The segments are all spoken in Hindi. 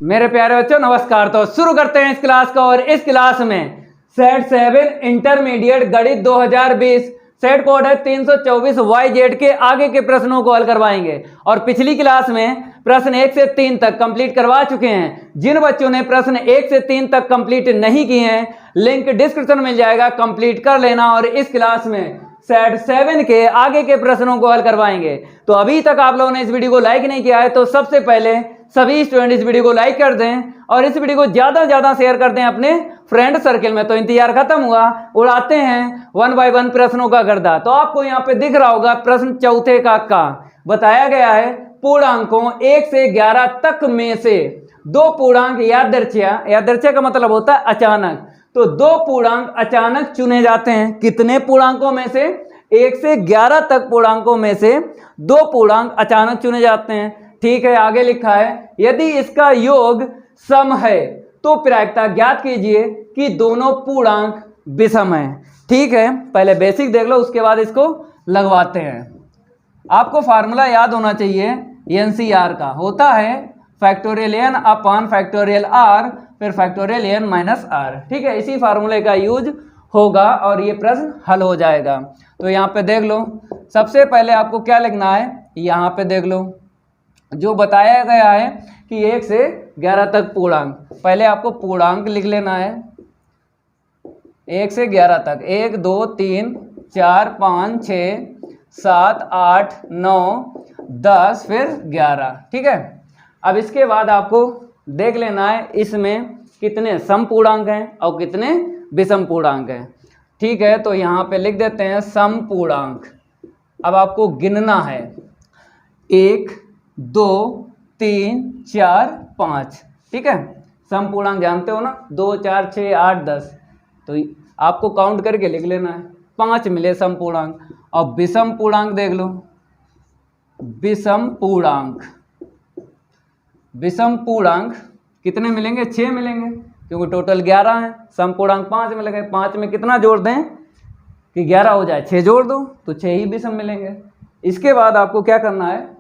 मेरे प्यारे बच्चों नमस्कार। तो शुरू करते हैं इस क्लास का। और इस क्लास में सेट 7 इंटरमीडिएट गणित 2020 सेट कोड है 324 YZ के आगे के प्रश्नों को हल करवाएंगे। और पिछली क्लास में प्रश्न 1 से 3 तक कंप्लीट करवा चुके हैं। जिन बच्चों ने प्रश्न 1 से 3 तक कंप्लीट नहीं किए हैं, लिंक डिस्क्रिप्शन में मिल जाएगा, कंप्लीट कर लेना। और इस क्लास में सेट 7 के आगे के प्रश्नों को हल करवाएंगे। तो अभी तक आप लोगों ने इस वीडियो को लाइक नहीं किया है तो सबसे पहले सभी स्टूडेंट इस वीडियो को लाइक कर दें और इस वीडियो को ज्यादा से ज्यादा शेयर कर दें अपने फ्रेंड सर्कल में। तो इंतजार खत्म हुआ, उड़ाते हैं 1 बाय 1 प्रश्नों का गर्दा। तो आपको यहाँ पे दिख रहा होगा प्रश्न चौथे का बताया गया है पूर्णांकों 1 से 11 तक में से दो पूर्णांक यादृच्छिक का मतलब होता है अचानक। तो दो पूर्णांक अचानक चुने जाते हैं। कितने पूर्णांकों में से? 1 से 11 तक पूर्णांकों में से दो पूर्णांक अचानक चुने जाते हैं। ठीक है, आगे लिखा है यदि इसका योग सम है तो प्रायिकता ज्ञात कीजिए कि दोनों पूर्णांक विषम है। ठीक है, पहले बेसिक देख लो, उसके बाद इसको लगवाते हैं। आपको फार्मूला याद होना चाहिए NCR का, होता है factorial n upon factorial r फिर फैक्टोरियल n माइनस r। ठीक है, इसी फार्मूले का यूज होगा और ये प्रश्न हल हो जाएगा। तो यहाँ पे देख लो, सबसे पहले आपको क्या लिखना है, यहाँ पे देख लो जो बताया गया है कि 1 से 11 तक पूर्णांक। पहले आपको पूर्णांक लिख लेना है 1 से 11 तक। 1 2 3 4 5 6 7 8 9 10 फिर 11। ठीक है, अब इसके बाद आपको देख लेना है इसमें कितने सम पूर्णांक हैं और कितने विषम पूर्णांक हैं। ठीक है, तो यहाँ पे लिख देते हैं सम पूर्णांक। अब आपको गिनना है 1 2 3 4 5। ठीक है, सम पूर्णांक जानते हो ना, 2 4 6 8 10। तो आपको काउंट करके लिख लेना है, 5 मिले सम पूर्णांक। और विषम पूर्णांक देख लो, विषम पूर्णांक कितने मिलेंगे? 6 मिलेंगे, क्योंकि टोटल 11 है। सम पूर्णांक 5 मिलेंगे, 5 में कितना जोड़ दें कि 11 हो जाए? 6 जोड़ दो तो 6 ही विषम मिलेंगे। इसके बाद आपको क्या करना है,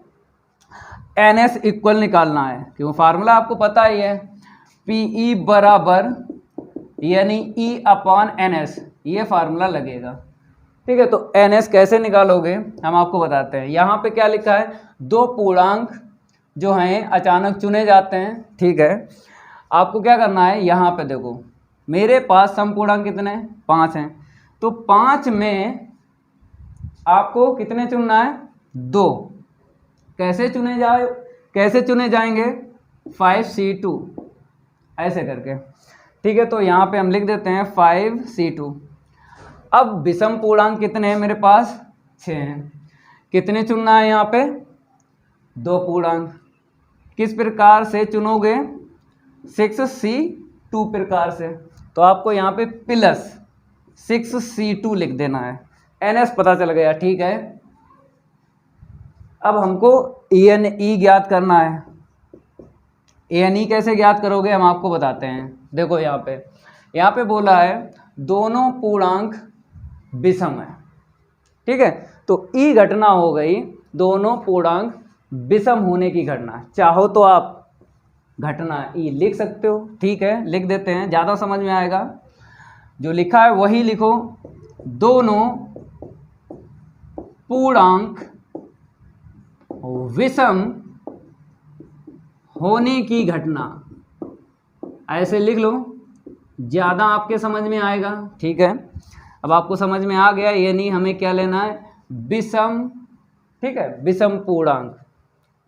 NS इक्वल निकालना है, क्योंकि फार्मूला आपको पता ही है PE बराबर यानी E अपॉन NS, ये फार्मूला लगेगा। ठीक है, तो NS कैसे निकालोगे हम आपको बताते हैं। यहाँ पे क्या लिखा है, दो पूर्णांक जो हैं अचानक चुने जाते हैं। ठीक है, आपको क्या करना है, यहाँ पे देखो मेरे पास सम पूर्णांक कितने हैं? 5 हैं। तो 5 में आपको कितने चुनना है? 2। कैसे चुने जाएंगे? 5C2 ऐसे करके। ठीक है, तो यहाँ पे हम लिख देते हैं 5C2। अब विषम पूर्णांक कितने हैं मेरे पास? 6 हैं। कितने चुनना है यहाँ पे? 2 पूर्णांक। किस प्रकार से चुनोगे? 6C2 प्रकार से। तो आपको यहाँ पे प्लस 6C2 लिख देना है। NS पता चल गया। ठीक है, अब हमको ANE ज्ञात करना है। ANE कैसे ज्ञात करोगे हम आपको बताते हैं। देखो यहाँ पे बोला है दोनों पूर्णांक विषम है। ठीक है, तो E घटना हो गई दोनों पूर्णांक विषम होने की घटना। चाहो तो आप घटना E लिख सकते हो। ठीक है, लिख देते हैं, ज़्यादा समझ में आएगा। जो लिखा है वही लिखो, दोनों पूर्णांक विषम होने की घटना, ऐसे लिख लो, ज़्यादा आपके समझ में आएगा। ठीक है, अब आपको समझ में आ गया, ये नहीं हमें क्या लेना है, विषम। ठीक है, विषम पूर्णांक,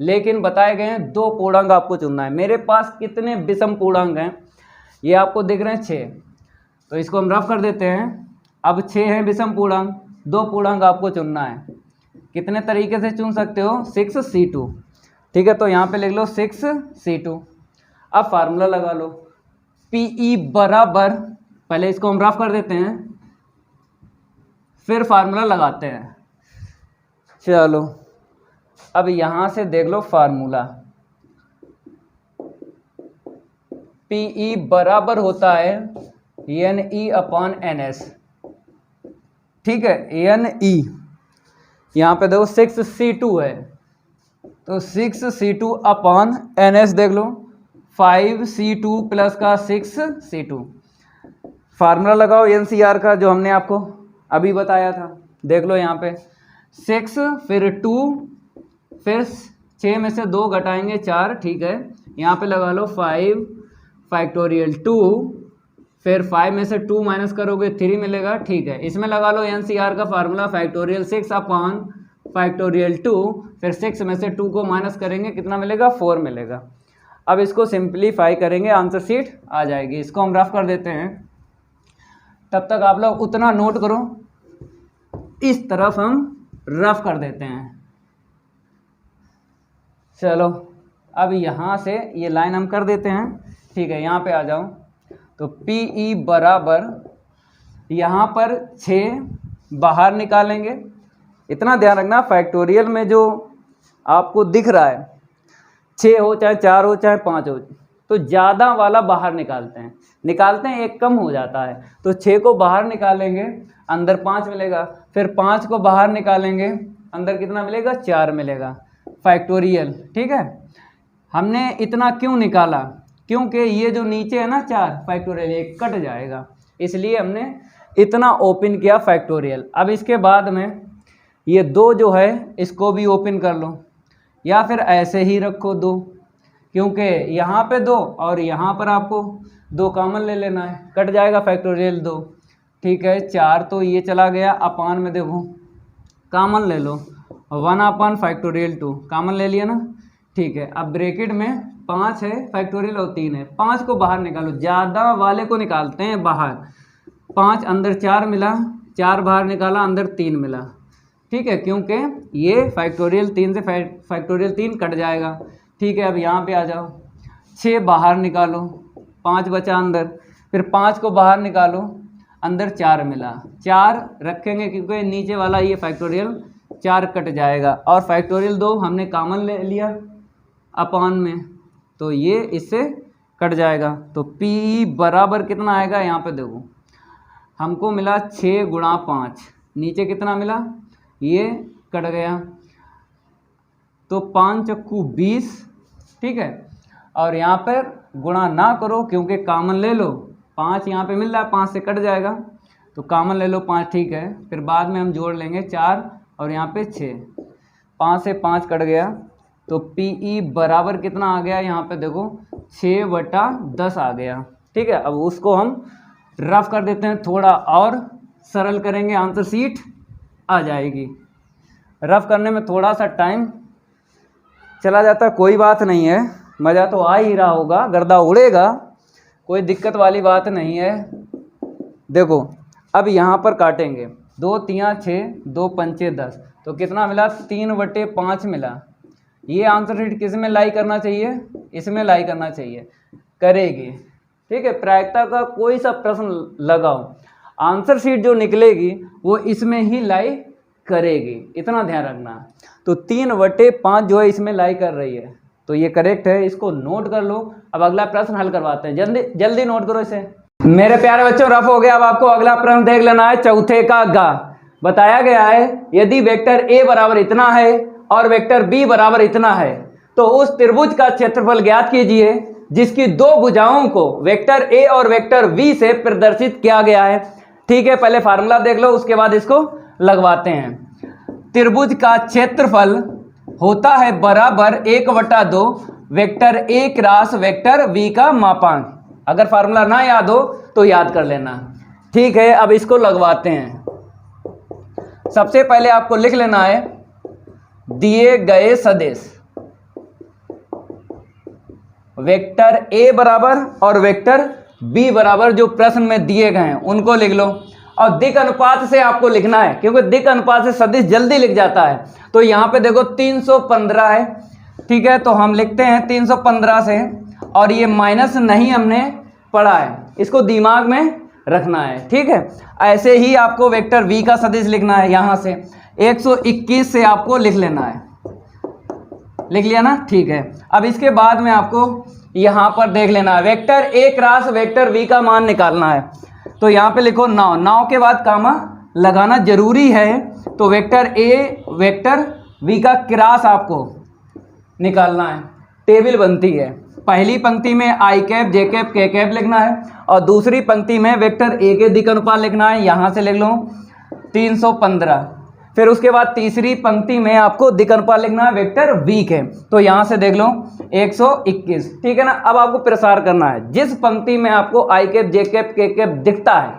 लेकिन बताए गए हैं 2 पूर्णांक आपको चुनना है। मेरे पास कितने विषम पूर्णांक हैं ये आपको दिख रहे हैं 6, तो इसको हम रफ कर देते हैं। अब 6 हैं विषम पूर्णांक, 2 पूर्णांक आपको चुनना है। कितने तरीके से चुन सकते हो? 6C2। ठीक है, तो यहाँ पे लिख लो 6C2। अब फार्मूला लगा लो, PE बराबर, पहले इसको हम रफ कर देते हैं फिर फार्मूला लगाते हैं। चलो अब यहाँ से देख लो फार्मूला, PE बराबर होता है NE अपॉन NS। ठीक है, NE यहाँ पे देखो 6C2 है, तो 6C2 अपॉन NS देख लो 5c2 प्लस का 6c2। फार्मूला लगाओ NCR का जो हमने आपको अभी बताया था, देख लो यहाँ पे 6 फिर 2 फिर 6 में से 2 घटाएंगे 4, ठीक है। यहाँ पे लगा लो 5 फैक्टोरियल 2 फिर 5 में से 2 माइनस करोगे 3 मिलेगा, ठीक है। इसमें लगा लो NCR का फार्मूला फैक्टोरियल 6 अपॉन फैक्टोरियल 2 फिर 6 में से 2 को माइनस करेंगे कितना मिलेगा, 4 मिलेगा। अब इसको सिंप्लीफाई करेंगे, आंसर शीट आ जाएगी। इसको हम रफ कर देते हैं, तब तक आप लोग उतना नोट करो। इस तरफ हम रफ कर देते हैं। चलो अब यहाँ से ये लाइन हम कर देते हैं, ठीक है। यहाँ पे आ जाओ तो PE बराबर यहाँ पर 6 बाहर निकालेंगे। इतना ध्यान रखना फैक्टोरियल में जो आपको दिख रहा है 6 हो चाहे 4 हो चाहे 5 हो, तो ज़्यादा वाला बाहर निकालते हैं, एक कम हो जाता है। तो 6 को बाहर निकालेंगे अंदर 5 मिलेगा, फिर 5 को बाहर निकालेंगे अंदर कितना मिलेगा, 4 मिलेगा फैक्टोरियल, ठीक है। हमने इतना क्यों निकाला, क्योंकि ये जो नीचे है ना 4 फैक्टोरियल ये कट जाएगा, इसलिए हमने इतना ओपन किया फैक्टोरियल। अब इसके बाद में ये 2 जो है इसको भी ओपन कर लो, या फिर ऐसे ही रखो 2, क्योंकि यहाँ पे 2 और यहाँ पर आपको 2 कॉमन ले लेना है, कट जाएगा फैक्टोरियल 2, ठीक है। 4 तो ये चला गया, अपान में देखो कॉमन ले लो 1 अपॉन फैक्टोरियल 2 कॉमन ले लिया ना, ठीक है। अब ब्रैकेट में 5 है फैक्टोरियल और 3 है, 5 को बाहर निकालो, ज़्यादा वाले को निकालते हैं बाहर। 5 अंदर 4 मिला, 4 बाहर निकाला अंदर 3 मिला, ठीक है, क्योंकि ये फैक्टोरियल 3 से फैक्टोरियल 3 कट जाएगा, ठीक है। अब यहाँ पे आ जाओ 6 बाहर निकालो, 5 बचा अंदर, फिर 5 को बाहर निकालो अंदर 4 मिला, 4 रखेंगे क्योंकि नीचे वाला ये फैक्टोरियल 4 कट जाएगा, और फैक्टोरियल 2 हमने कॉमन ले लिया अपान में, तो ये इससे कट जाएगा। तो PE बराबर कितना आएगा, यहाँ पे देखो हमको मिला 6 गुणा 5, नीचे कितना मिला, ये कट गया, तो 5 चक्कू 20, ठीक है। और यहाँ पर गुणा ना करो क्योंकि कॉमन ले लो, 5 यहाँ पे मिल रहा है, 5 से कट जाएगा तो कॉमन ले लो 5, ठीक है। फिर बाद में हम जोड़ लेंगे 4 और यहाँ पे 6, 5 से 5 कट गया, तो PE बराबर कितना आ गया, यहाँ पे देखो 6/10 आ गया, ठीक है। अब उसको हम रफ कर देते हैं, थोड़ा और सरल करेंगे, आंसर शीट आ जाएगी। रफ करने में थोड़ा सा टाइम चला जाता, कोई बात नहीं है, मज़ा तो आ ही रहा होगा, गर्दा उड़ेगा, कोई दिक्कत वाली बात नहीं है। देखो अब यहाँ पर काटेंगे, 2 3 6 2 5 10, तो कितना मिला, 3/5 मिला। ये आंसर शीट किस में लाई करना चाहिए, इसमें लाई करना चाहिए, करेगी, ठीक है। प्रायिकता का कोई सा प्रश्न लगाओ, आंसर शीट जो निकलेगी वो इसमें ही लाई करेगी, इतना ध्यान रखना। तो 3/5 जो है इसमें लाई कर रही है, तो ये करेक्ट है, इसको नोट कर लो। अब अगला प्रश्न हल करवाते हैं, जल्दी जल्दी नोट करो इसे। मेरे प्यारे बच्चों रफ हो गया, अब आपको अगला प्रश्न देख लेना है। चौथे का गा बताया गया है, यदि वेक्टर A बराबर इतना है और वेक्टर B बराबर इतना है, तो उस त्रिभुज का क्षेत्रफल ज्ञात कीजिए जिसकी 2 भुजाओं को वेक्टर A और वेक्टर B से प्रदर्शित किया गया है, ठीक है। पहले फार्मूला देख लो, उसके बाद इसको लगवाते हैं। त्रिभुज का क्षेत्रफल होता है बराबर 1/2 vector A cross vector B का मापांक। अगर फार्मूला ना याद हो तो याद कर लेना, ठीक है। अब इसको लगवाते हैं। सबसे पहले आपको लिख लेना है दिए गए सदिश वेक्टर A बराबर और वेक्टर B बराबर जो प्रश्न में दिए गए हैं उनको लिख लो, और दिक् अनुपात से आपको लिखना है, क्योंकि दिक् अनुपात से सदिश जल्दी लिख जाता है। तो यहाँ पे देखो 315 है, ठीक है, तो हम लिखते हैं 315 से, और ये माइनस नहीं हमने पढ़ा है, इसको दिमाग में रखना है, ठीक है। ऐसे ही आपको वेक्टर V का सदिश लिखना है, यहाँ से 121 से आपको लिख लेना है, लिख लिया ना, ठीक है। अब इसके बाद में आपको यहाँ पर देख लेना है vector A cross vector V का मान निकालना है, तो यहाँ पे लिखो 9 के बाद कामा लगाना जरूरी है, तो वेक्टर A वेक्टर V का क्रॉस आपको निकालना है, टेबल बनती है, पहली पंक्ति में आई कैप जे कैप के कैप लिखना है और दूसरी पंक्ति में वेक्टर ए के दिक् अनुपात लिखना है। यहाँ से लिख लो 315। फिर उसके बाद तीसरी पंक्ति में आपको दिक् अनुपात लिखना है वेक्टर वी के, तो यहाँ से देख लो 121। ठीक है ना। अब आपको प्रसार करना है, जिस पंक्ति में आपको आई कैप जे कैप के कैप दिखता है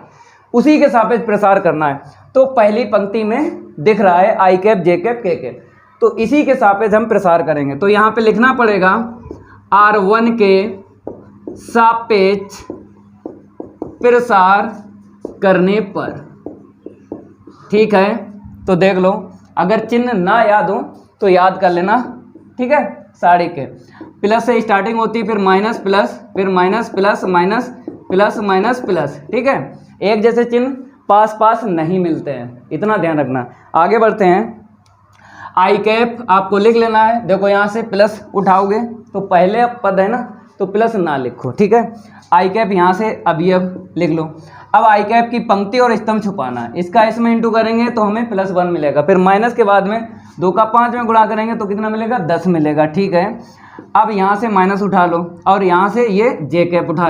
उसी के सापेक्ष प्रसार करना है। तो पहली पंक्ति में दिख रहा है आई कैप जे कैप के कैप, तो इसी के सापेक्ष हम प्रसार करेंगे। तो यहाँ पे लिखना पड़ेगा R1 के सापेक्ष प्रसार करने पर। ठीक है, तो देख लो, अगर चिन्ह ना याद हो तो याद कर लेना। ठीक है, साड़ी के प्लस से स्टार्टिंग होती है, फिर माइनस प्लस, फिर minus plus minus plus minus plus. ठीक है, एक जैसे चिन्ह पास पास नहीं मिलते हैं, इतना ध्यान रखना। आगे बढ़ते हैं। आई कैप आपको लिख लेना है। देखो यहाँ से प्लस उठाओगे तो पहले पद है ना, तो प्लस ना लिखो। ठीक है, आई कैप यहाँ से अवयव लिख लो। अब आई कैप की पंक्ति और स्तंभ छुपाना है। इसका इसमें इंटू करेंगे तो हमें +1 मिलेगा, फिर माइनस के बाद में 2 का 5 में गुणा करेंगे तो कितना मिलेगा, 10 मिलेगा। ठीक है, अब यहाँ से माइनस उठा लो और यहाँ से ये जे कैप उठा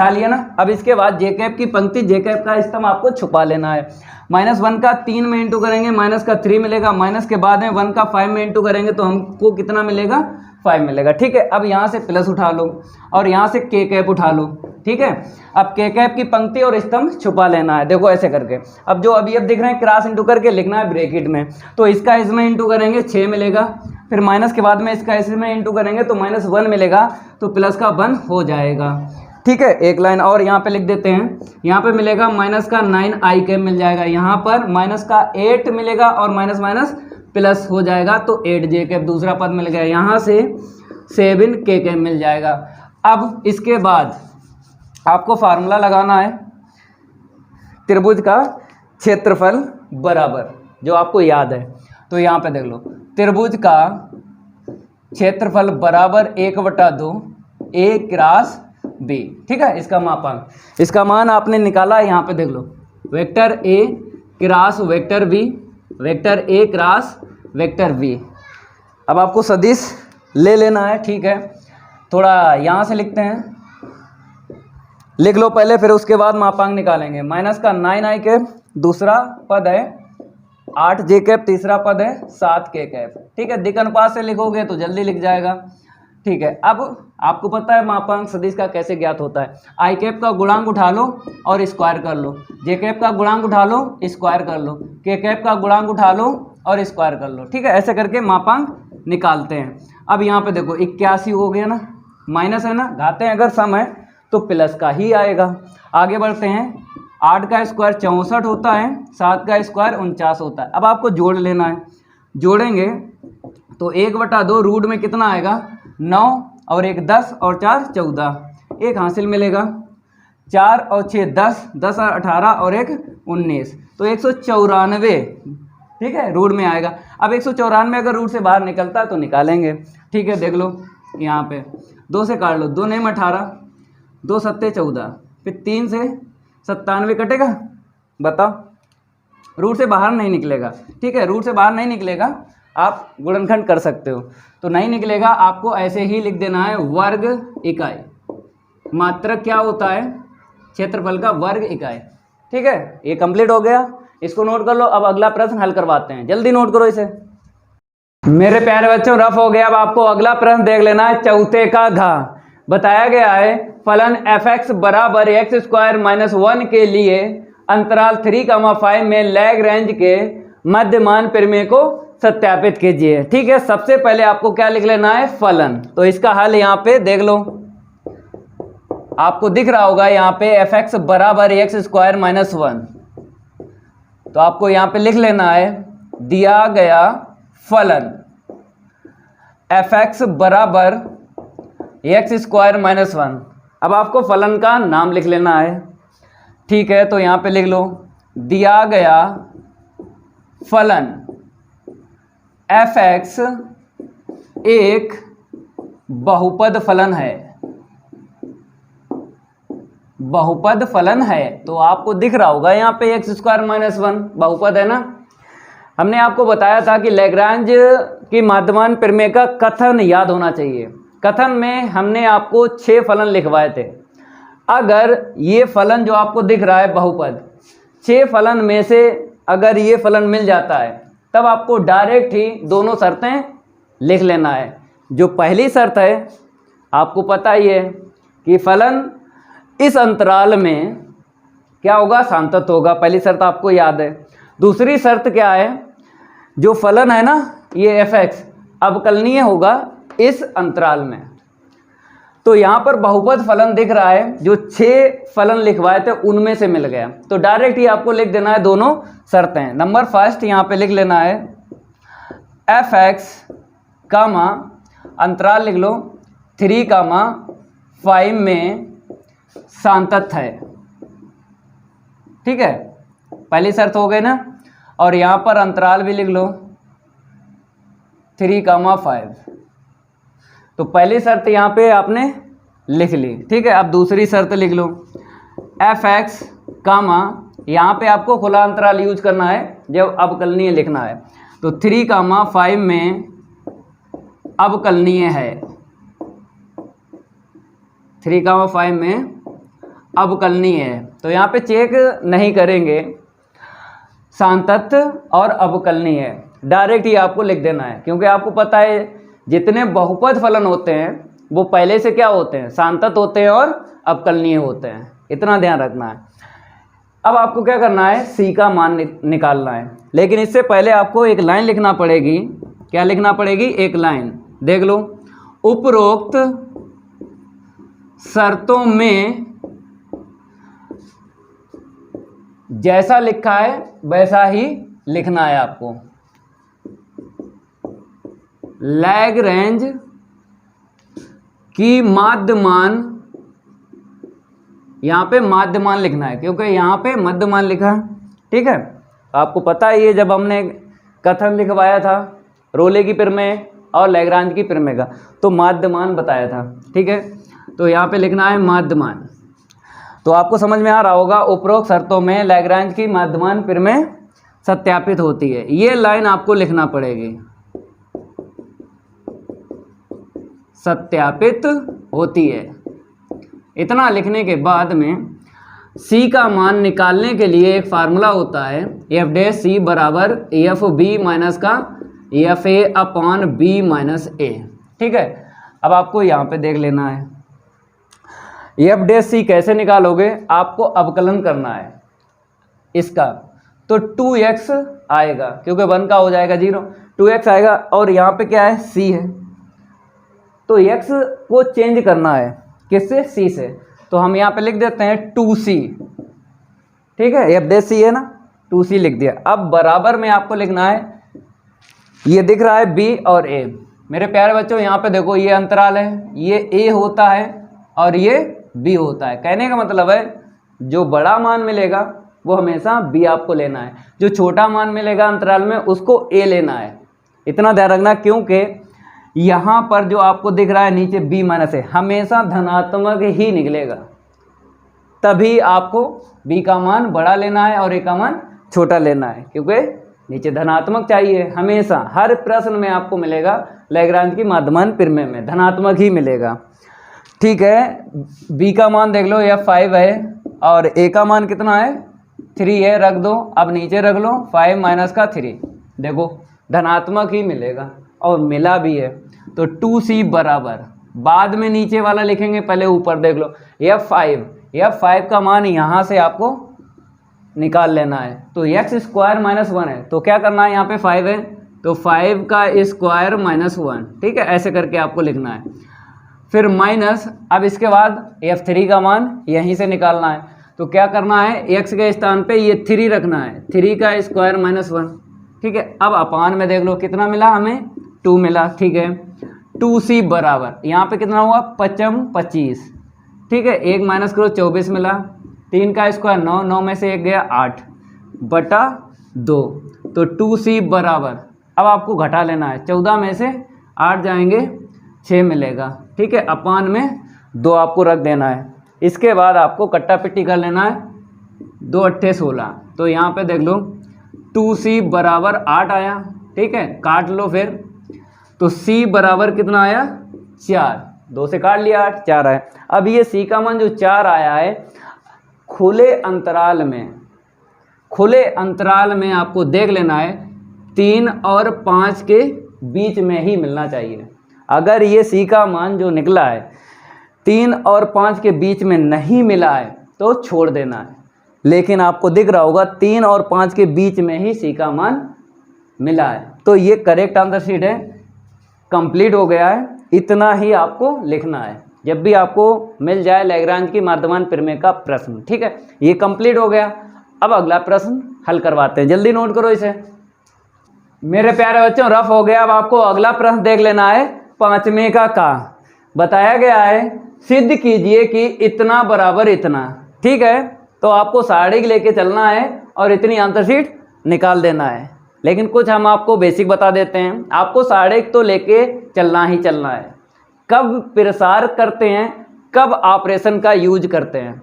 लिया ना। अब इसके बाद जे कैप की पंक्ति जे कैप का स्तंभ आपको छुपा लेना है। -1 का 3 में इंटू करेंगे, माइनस का 3 मिलेगा, माइनस के बाद में 1 का 5 में इंटू करेंगे तो हमको कितना मिलेगा, 5 मिलेगा। ठीक है, अब यहाँ से प्लस उठा लो और यहाँ से के कैप उठा लो। ठीक है, अब के कैप की पंक्ति और स्तंभ छुपा लेना है। देखो ऐसे करके, अब जो अभी अब दिख रहे हैं क्रॉस इंटू करके लिखना है ब्रैकेट में, तो इसका इसमें इंटू करेंगे 6 मिलेगा, फिर माइनस के बाद में इसका इसमें इंटू करेंगे तो -1 मिलेगा, तो प्लस का 1 हो जाएगा। ठीक है, एक लाइन और यहाँ पे लिख देते हैं। यहाँ पे मिलेगा माइनस का 9 आई कैप मिल जाएगा, यहाँ पर माइनस का 8 मिलेगा और माइनस माइनस प्लस हो जाएगा तो 8 जे कैप दूसरा पद मिल गया, यहाँ से 7 के कैप मिल जाएगा। अब इसके बाद आपको फार्मूला लगाना है त्रिभुज का क्षेत्रफल बराबर, जो आपको याद है। तो यहाँ पे देख लो, त्रिभुज का क्षेत्रफल बराबर 1/2 A क्रॉस B। ठीक है, इसका मापांक, इसका मान आपने निकाला है। यहाँ पे देख लो, vector A cross vector B, vector A cross vector B। अब आपको सदिश ले लेना है। ठीक है, थोड़ा यहाँ से लिखते हैं, लिख लो पहले, फिर उसके बाद मापांक निकालेंगे। माइनस का 9 आई कैप दूसरा पद है, 8 जे कैप तीसरा पद है, 7 के कैप। ठीक है, दिक् अनुपात से लिखोगे तो जल्दी लिख जाएगा। ठीक है, अब आपको पता है मापांक सदिश का कैसे ज्ञात होता है। आई कैप का गुणांक उठा लो और स्क्वायर कर लो, जे कैप का गुणांक उठा लो स्क्वायर कर लो, के कैप का गुणांक उठा लो और स्क्वायर कर लो। ठीक है, ऐसे करके मापांक निकालते हैं। अब यहाँ पे देखो 81 हो गया ना, माइनस है ना, घाते हैं अगर सम है तो प्लस का ही आएगा। आगे बढ़ते हैं। 8 का स्क्वायर 64 होता है, 7 का स्क्वायर 49 होता है। अब आपको जोड़ लेना है, जोड़ेंगे तो 1/2 रूट में कितना आएगा, 9 और 1 10 और 4 14, एक हासिल मिलेगा। 4 और 6 10, 10 और 18 और 1 19, तो 194। ठीक है, रूट में आएगा। अब 194 अगर रूट से बाहर निकलता है तो निकालेंगे। ठीक है, देख लो यहाँ पे 2 से काट लो, 2 9 18, 2 7 14, फिर 3 से 97 कटेगा। बताओ, रूट से बाहर नहीं निकलेगा। ठीक है, रूट से बाहर नहीं निकलेगा, आप गुणनखंड कर सकते हो। तो नहीं निकलेगा, आपको ऐसे ही लिख देना है वर्ग इकाई। मात्रक क्या होता है, क्षेत्रफल का वर्ग इकाई। ठीक है, ये कंप्लीट हो गया, इसको नोट कर लो। अब अगला प्रश्न हल करवाते हैं, जल्दी नोट करो इसे। मेरे प्यारे बच्चों, रफ हो गया। अब आपको अगला प्रश्न देख लेना है, चौथे का घ। बताया गया है फलन f(x) बराबर x² - 1 के लिए अंतराल 3,5 में लैग्रेंज के मध्यमान प्रमेय को सत्यापित कीजिए। ठीक है, सबसे पहले आपको क्या लिख लेना है, फलन। तो इसका हल यहाँ पे देख लो, आपको दिख रहा होगा यहाँ पे f(x) बराबर x² - 1। तो आपको यहाँ पे लिख लेना है, दिया गया फलन f(x) बराबर x² - 1। अब आपको फलन का नाम लिख लेना है। ठीक है, तो यहाँ पे लिख लो, दिया गया फलन f(x) एक बहुपद फलन है। बहुपद फलन है, तो आपको दिख रहा होगा यहाँ पे x² - 1 बहुपद है ना। हमने आपको बताया था कि लैग्रांज की मध्यमान प्रमेय का कथन याद होना चाहिए। कथन में हमने आपको 6 फलन लिखवाए थे। अगर ये फलन जो आपको दिख रहा है बहुपद, 6 फलन में से अगर ये फलन मिल जाता है तब आपको डायरेक्ट ही दोनों शर्तें लिख लेना है। जो पहली शर्त है आपको पता ही है कि फलन इस अंतराल में क्या होगा, सांतत होगा। पहली शर्त आपको याद है। दूसरी शर्त क्या है, जो फलन है ना ये f(x) अवकलनीय होगा इस अंतराल में। तो यहाँ पर बहुपद फलन दिख रहा है, जो 6 फलन लिखवाए थे उनमें से मिल गया, तो डायरेक्ट ही आपको लिख देना है दोनों शर्तें। नंबर फर्स्ट यहाँ पे लिख लेना है f(x) कामा अंतराल लिख लो 3,5 में सांतत है। ठीक है, पहली शर्त हो गई ना। और यहाँ पर अंतराल भी लिख लो 3,5। तो पहली शर्त यहाँ पे आपने लिख ली। ठीक है, अब दूसरी शर्त लिख लो f(x) कामा, यहाँ पे आपको खुला अंतराल यूज करना है जब अवकलनीय लिखना है। तो 3,5 में अवकलनीय है, 3,5 में अवकलनीय है। तो यहाँ पे चेक नहीं करेंगे, सांतत और अवकलनीय है, डायरेक्ट ही आपको लिख देना है। क्योंकि आपको पता है जितने बहुपद फलन होते हैं वो पहले से क्या होते हैं, सांतत होते हैं और अवकलनीय होते हैं, इतना ध्यान रखना है। अब आपको क्या करना है, सी का मान निकालना है। लेकिन इससे पहले आपको एक लाइन लिखना पड़ेगी। क्या लिखना पड़ेगी, एक लाइन देख लो। उपरोक्त शर्तों में जैसा लिखा है वैसा ही लिखना है आपको। लैग्रेंज की माध्यमान, यहाँ पे माध्यमान लिखना है क्योंकि यहाँ पे मध्यमान लिखा है। ठीक है, आपको पता है ये जब हमने कथन लिखवाया था रोले की प्रमेय और लैग्रांज की प्रमेय का, तो माध्यमान बताया था। ठीक है, तो यहाँ पे लिखना है माध्यमान। तो आपको समझ में आ रहा होगा, उपरोक्त शर्तों में लैग्रांज की माध्यमान प्रमेय सत्यापित होती है। ये लाइन आपको लिखना पड़ेगी, सत्यापित होती है। इतना लिखने के बाद में C का मान निकालने के लिए एक फार्मूला होता है, f' बराबर f(b) माइनस का f(a) upon b minus a। ठीक है, अब आपको यहाँ पे देख लेना है f' कैसे निकालोगे, आपको अवकलन करना है इसका। तो 2x आएगा क्योंकि 1 का हो जाएगा 0, 2x आएगा। और यहाँ पे क्या है, c है, तो x को चेंज करना है किससे, c से। तो हम यहाँ पे लिख देते हैं 2c। ठीक है, f' है ना, 2c लिख दिया। अब बराबर में आपको लिखना है, ये दिख रहा है b और a। मेरे प्यारे बच्चों यहाँ पे देखो, ये अंतराल है, ये a होता है और ये b होता है। कहने का मतलब है जो बड़ा मान मिलेगा वो हमेशा b आपको लेना है, जो छोटा मान मिलेगा अंतराल में उसको a लेना है। इतना ध्यान रखना, क्योंकि यहाँ पर जो आपको दिख रहा है नीचे b माइनस a हमेशा धनात्मक ही निकलेगा, तभी आपको b का मान बड़ा लेना है और a का मान छोटा लेना है, क्योंकि नीचे धनात्मक चाहिए। हमेशा हर प्रश्न में आपको मिलेगा लैग्रांज की माध्यमान प्रमेय में धनात्मक ही मिलेगा। ठीक है, b का मान देख लो, यह 5 है और a का मान कितना है, 3 है, रख दो। अब नीचे रख लो 5 माइनस का 3, देखो धनात्मक ही मिलेगा और मिला भी है। तो 2c बराबर, बाद में नीचे वाला लिखेंगे, पहले ऊपर देख लो, यह 5 का मान यहाँ से आपको निकाल लेना है। तो x² माइनस 1 है, तो क्या करना है, यहाँ पे 5 है तो 5 का स्क्वायर माइनस 1। ठीक है, ऐसे करके आपको लिखना है। फिर माइनस, अब इसके बाद f3 का मान यहीं से निकालना है। तो क्या करना है, x के स्थान पे ये 3 रखना है, 3 का स्क्वायर माइनस 1। ठीक है, अब अपान में देख लो कितना मिला हमें, 2 मिला। ठीक है, 2c बराबर, यहाँ पे कितना हुआ, 5 25। ठीक है, 1 माइनस करो 24 मिला, 3 का स्क्वायर 9, 9 में से 1 गया 8 बटा 2। तो 2c बराबर, अब आपको घटा लेना है, 14 में से 8 जाएंगे 6 मिलेगा। ठीक है, अपान में 2 आपको रख देना है। इसके बाद आपको कट्टा पिट्टी कर लेना है, 2 अट्ठे 16। तो यहाँ पे देख लो 2c बराबर 8 आया। ठीक है, काट लो फिर, तो c बराबर कितना आया, 4। 2 से काट लिया 8, 4 आया। अब ये सी का मान जो 4 आया है, खुले अंतराल में आपको देख लेना है 3 और 5 के बीच में ही मिलना चाहिए। अगर ये सी का मान जो निकला है 3 और 5 के बीच में नहीं मिला है तो छोड़ देना है, लेकिन आपको दिख रहा होगा 3 और 5 के बीच में ही सी का मान मिला है, तो ये करेक्ट आंसर शीट है, कंप्लीट हो गया है। इतना ही आपको लिखना है जब भी आपको मिल जाए लैग्रांज की माध्यमान प्रमेय का प्रश्न। ठीक है, ये कंप्लीट हो गया। अब अगला प्रश्न हल करवाते हैं, जल्दी नोट करो इसे। मेरे प्यारे बच्चों रफ हो गया। अब आपको अगला प्रश्न देख लेना है 5वें का बताया गया है सिद्ध कीजिए कि इतना बराबर इतना। ठीक है, तो आपको साड़ी लेके चलना है और इतनी आंसर शीट निकाल देना है, लेकिन कुछ हम आपको बेसिक बता देते हैं। आपको साड़ी तो लेके चलना ही चलना है। कब प्रसार करते हैं, कब ऑपरेशन का यूज करते हैं,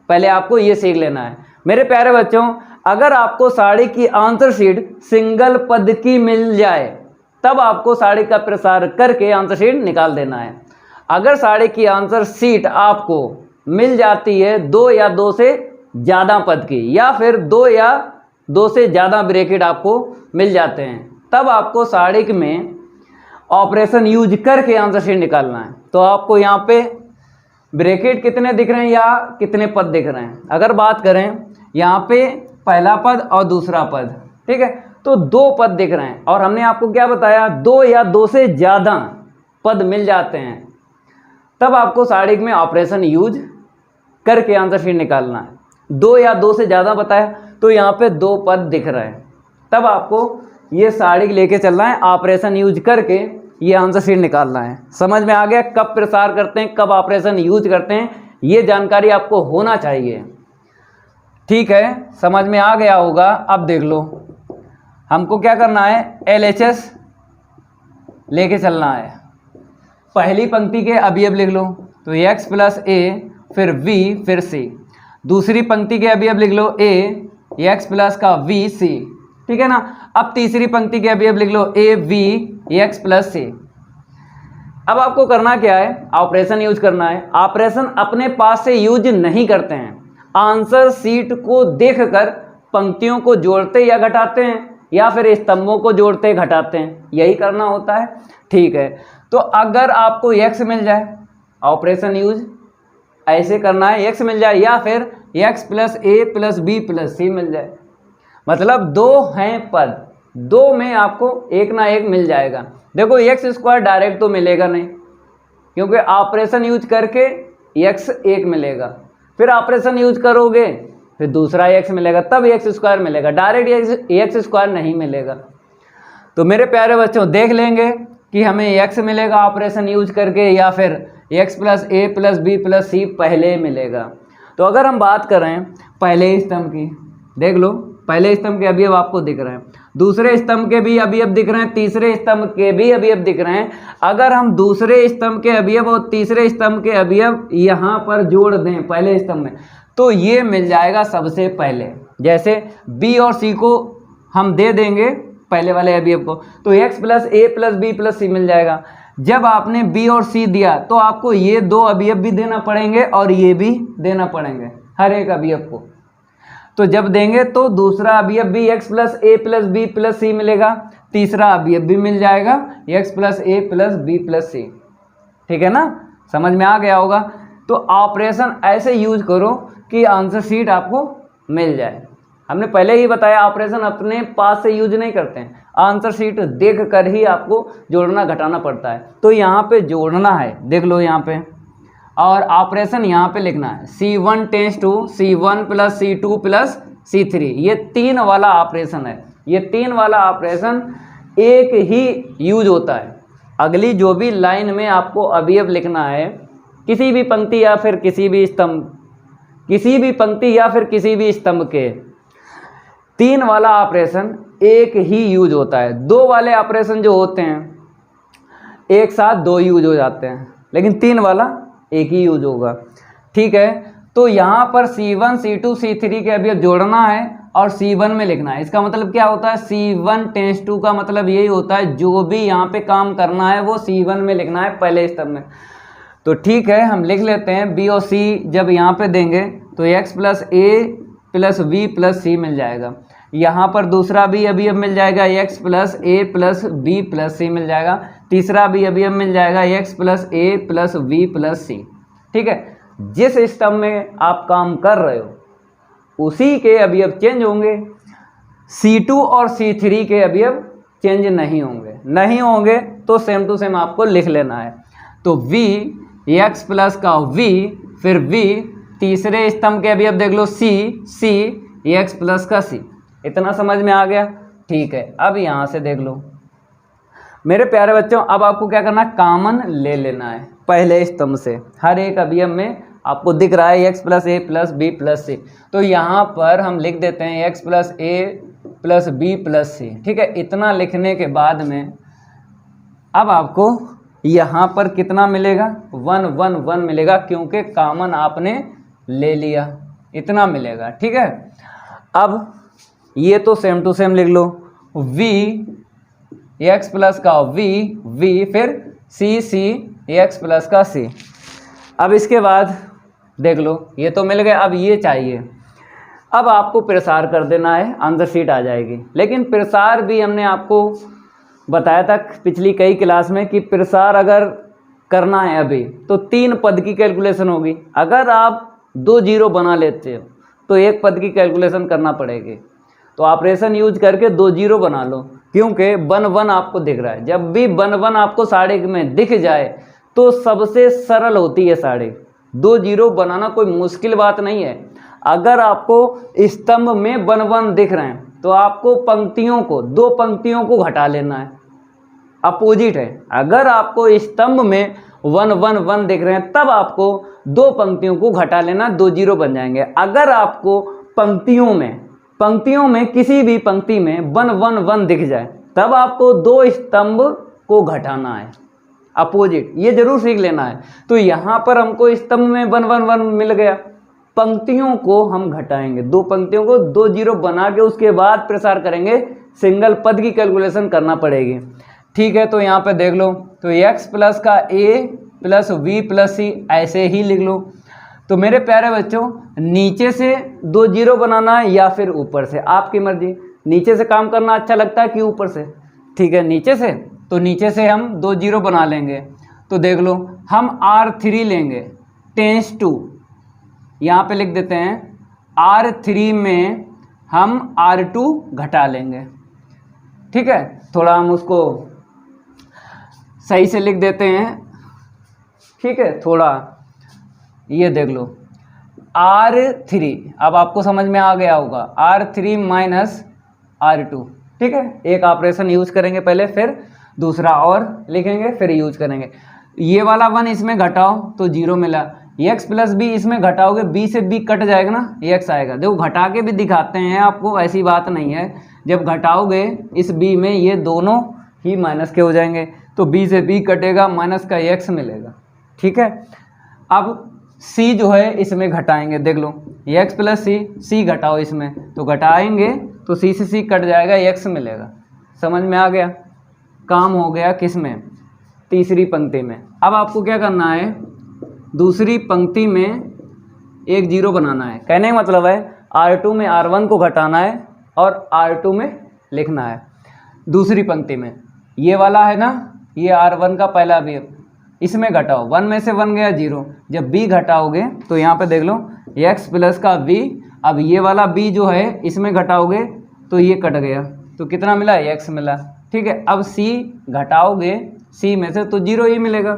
पहले आपको ये सीख लेना है। मेरे प्यारे बच्चों, अगर आपको साड़ी की आंसर शीट सिंगल पद की मिल जाए तब आपको साड़ी का प्रसार करके आंसर शीट निकाल देना है। अगर साड़ी की आंसर शीट आपको मिल जाती है 2 या 2 से ज़्यादा पद की, या फिर 2 या 2 से ज़्यादा ब्रैकेट आपको मिल जाते हैं, तब आपको साड़ी में ऑपरेशन यूज करके आंसर शीट निकालना है। तो आपको यहाँ पे ब्रैकेट कितने दिख रहे हैं या कितने पद दिख रहे हैं? अगर बात करें यहाँ पे पहला पद और दूसरा पद, ठीक है, तो 2 पद दिख रहे हैं और हमने आपको क्या बताया 2 या 2 से ज़्यादा पद मिल जाते हैं तब आपको साड़ी में ऑपरेशन यूज करके आंसर शीट निकालना है। 2 या 2 से ज़्यादा बताया तो यहाँ पे 2 पद दिख रहे हैं, तब आपको ये साड़ी लेके चलना है, ऑपरेशन यूज करके ये आंसर शीट निकालना है। समझ में आ गया? कब प्रसार करते हैं, कब ऑपरेशन यूज करते हैं, ये जानकारी आपको होना चाहिए। ठीक है, समझ में आ गया होगा। अब देख लो, हमको क्या करना है, LHS लेके चलना है। पहली पंक्ति के अवयव लिख लो, तो x प्लस a फिर v फिर c। दूसरी पंक्ति के अवयव लिख लो a x प्लस का v c, ठीक है ना। अब तीसरी पंक्ति के अवयव लिख लो a v x plus c। अब आपको करना क्या है, ऑपरेशन यूज करना है। ऑपरेशन अपने पास से यूज नहीं करते हैं, आंसर शीट को देखकर पंक्तियों को जोड़ते या घटाते हैं, या फिर स्तंभों को जोड़ते घटाते हैं, यही करना होता है। ठीक है, तो अगर आपको x मिल जाए, ऑपरेशन यूज ऐसे करना है, x मिल जाए या फिर x plus a plus b plus c मिल जाए, मतलब 2 हैं पद, 2 में आपको एक ना एक मिल जाएगा। देखो x स्क्वायर डायरेक्ट तो मिलेगा नहीं, क्योंकि ऑपरेशन यूज करके x 1 मिलेगा, फिर ऑपरेशन यूज करोगे फिर दूसरा x मिलेगा, तब x स्क्वायर मिलेगा, डायरेक्ट x स्क्वायर नहीं मिलेगा। तो मेरे प्यारे बच्चों देख लेंगे कि हमें x मिलेगा ऑपरेशन यूज करके, या फिर x plus a plus b plus c पहले मिलेगा। तो अगर हम बात करें पहले स्तंभ की, देख लो पहले स्तंभ के अवयव आपको दिख रहे हैं, दूसरे स्तंभ के भी अवयव दिख रहे हैं, तीसरे स्तंभ के भी अवयव दिख रहे हैं। अगर हम दूसरे स्तंभ के अवयव और तीसरे स्तंभ के अवयव यहाँ पर जोड़ दें पहले स्तंभ में, तो ये मिल जाएगा सबसे पहले। जैसे b और c को हम दे देंगे पहले वाले अवयव को, तो x plus a plus b plus c मिल जाएगा। जब आपने b और c दिया तो आपको ये 2 अवयव भी देना पड़ेंगे और ये भी देना पड़ेंगे, हर एक अवयव को। तो जब देंगे तो दूसरा अवयव भी x plus a plus b plus c मिलेगा, तीसरा अवयव भी मिल जाएगा x plus a plus b plus c। ठीक है ना, समझ में आ गया होगा। तो ऑपरेशन ऐसे यूज करो कि आंसर शीट आपको मिल जाए। हमने पहले ही बताया ऑपरेशन अपने पास से यूज नहीं करते हैं, आंसर शीट देख कर ही आपको जोड़ना घटाना पड़ता है। तो यहाँ पे जोड़ना है, देख लो यहाँ पे, और ऑपरेशन यहाँ पे लिखना है C1 tense to C1 plus C2 plus C3। ये 3 वाला ऑपरेशन है, ये 3 वाला ऑपरेशन एक ही यूज होता है। अगली जो भी लाइन में आपको अवयव लिखना है, किसी भी पंक्ति या फिर किसी भी स्तंभ, किसी भी पंक्ति या फिर किसी भी स्तंभ के 3 वाला ऑपरेशन एक ही यूज होता है। 2 वाले ऑपरेशन जो होते हैं एक साथ 2 यूज हो जाते हैं, लेकिन 3 वाला एक ही यूज होगा। ठीक है, तो यहाँ पर C1 C2 C3 के अवयव जोड़ना है और C1 में लिखना है। इसका मतलब क्या होता है, C1 टेंस टू का मतलब यही होता है जो भी यहाँ पे काम करना है वो C1 में लिखना है पहले स्तंभ में। तो ठीक है, हम लिख लेते हैं बी और सी जब यहाँ पे देंगे तो x plus A plus B plus C मिल जाएगा। यहाँ पर दूसरा भी अभी अब मिल जाएगा x plus A plus B plus C मिल जाएगा। तीसरा भी अभी अब मिल जाएगा x plus A plus B plus C. ठीक है, जिस स्तंभ में आप काम कर रहे हो उसी के अभी अब चेंज होंगे। C2 और C3 के अभी अब चेंज नहीं होंगे तो सेम टू सेम आपको लिख लेना है। तो v x प्लस का v फिर v तीसरे स्तंभ के अभी अब देख लो c x प्लस का c। इतना समझ में आ गया? ठीक है, अब यहाँ से देख लो मेरे प्यारे बच्चों, अब आपको क्या करना है, कॉमन ले लेना है पहले स्तंभ से। हर एक अवयव में आपको दिख रहा है x plus A plus B plus सी, तो यहाँ पर हम लिख देते हैं x plus A plus B plus C. ठीक है, इतना लिखने के बाद में अब आपको यहाँ पर कितना मिलेगा, 1 1 1 मिलेगा, क्योंकि कॉमन आपने ले लिया, इतना मिलेगा। ठीक है, अब ये तो सेम टू सेम लिख लो, v x प्लस का v फिर c x प्लस का c। अब इसके बाद देख लो ये तो मिल गया, अब ये चाहिए। अब आपको प्रसार कर देना है, आंसर शीट आ जाएगी। लेकिन प्रसार भी हमने आपको बताया था पिछली कई क्लास में कि प्रसार अगर करना है अभी तो 3 पद की कैलकुलेशन होगी। अगर आप 2 जीरो बना लेते हो तो 1 पद की कैलकुलेशन करना पड़ेगी। तो ऑपरेशन यूज करके 2 जीरो बना लो, क्योंकि 1 1 आपको दिख रहा है। जब भी 1 1 आपको साढ़े में दिख जाए तो सबसे सरल होती है साढ़े। 2 जीरो बनाना कोई मुश्किल बात नहीं है। अगर आपको स्तंभ में 1 1 दिख रहे हैं तो आपको पंक्तियों को 2 पंक्तियों को घटा लेना है, अपोजिट है। अगर आपको स्तंभ में 1 1 1 दिख रहे हैं तब आपको 2 पंक्तियों को घटा लेना, 2 जीरो बन जाएंगे। अगर आपको पंक्तियों में किसी भी पंक्ति में 1 1 1 दिख जाए तब आपको 2 स्तंभ को घटाना है, अपोजिट। ये जरूर सीख लेना है। तो यहाँ पर हमको स्तंभ में 1 1 1 मिल गया, पंक्तियों को हम घटाएंगे, 2 पंक्तियों को 2 जीरो बना के उसके बाद प्रसार करेंगे, सिंगल पद की कैलकुलेशन करना पड़ेगी। ठीक है, तो यहाँ पे देख लो, तो x प्लस का a plus v plus c ऐसे ही लिख लो। तो मेरे प्यारे बच्चों, नीचे से 2 जीरो बनाना है या फिर ऊपर से, आपकी मर्जी। नीचे से काम करना अच्छा लगता है कि ऊपर से? ठीक है, नीचे से। तो नीचे से हम 2 जीरो बना लेंगे। तो देख लो, हम R3 लेंगे टेंस टू, यहाँ पे लिख देते हैं R3 में हम R2 घटा लेंगे। ठीक है, थोड़ा हम उसको सही से लिख देते हैं। ठीक है, थोड़ा ये देख लो R3, अब आपको समझ में आ गया होगा, R3 माइनस R2। ठीक है, एक ऑपरेशन यूज करेंगे पहले, फिर दूसरा और लिखेंगे, फिर यूज करेंगे। ये वाला 1 इसमें घटाओ तो 0 मिला, x प्लस बी इसमें घटाओगे, b से b कट जाएगा ना, x आएगा। देखो घटा के भी दिखाते हैं आपको, ऐसी बात नहीं है। जब घटाओगे इस b में ये दोनों ही माइनस के हो जाएंगे, तो b से b कटेगा, माइनस का x मिलेगा। ठीक है, अब c जो है इसमें घटाएंगे, देख लो x प्लस c घटाओ इसमें, तो घटाएंगे तो c से c कट जाएगा, x मिलेगा। समझ में आ गया? काम हो गया किस में, तीसरी पंक्ति में। अब आपको क्या करना है, दूसरी पंक्ति में 1 जीरो बनाना है। कहने का मतलब है R2 में R1 को घटाना है और R2 में लिखना है दूसरी पंक्ति में। ये वाला है ना, ये R1 का पहला अवयव, इसमें घटाओ, 1 में से 1 गया 0। जब b घटाओगे तो यहाँ पे देख लो x प्लस का v, अब ये वाला b जो है इसमें घटाओगे तो ये कट गया, तो कितना मिला, x मिला। ठीक है, अब c घटाओगे c में से तो 0 ही मिलेगा।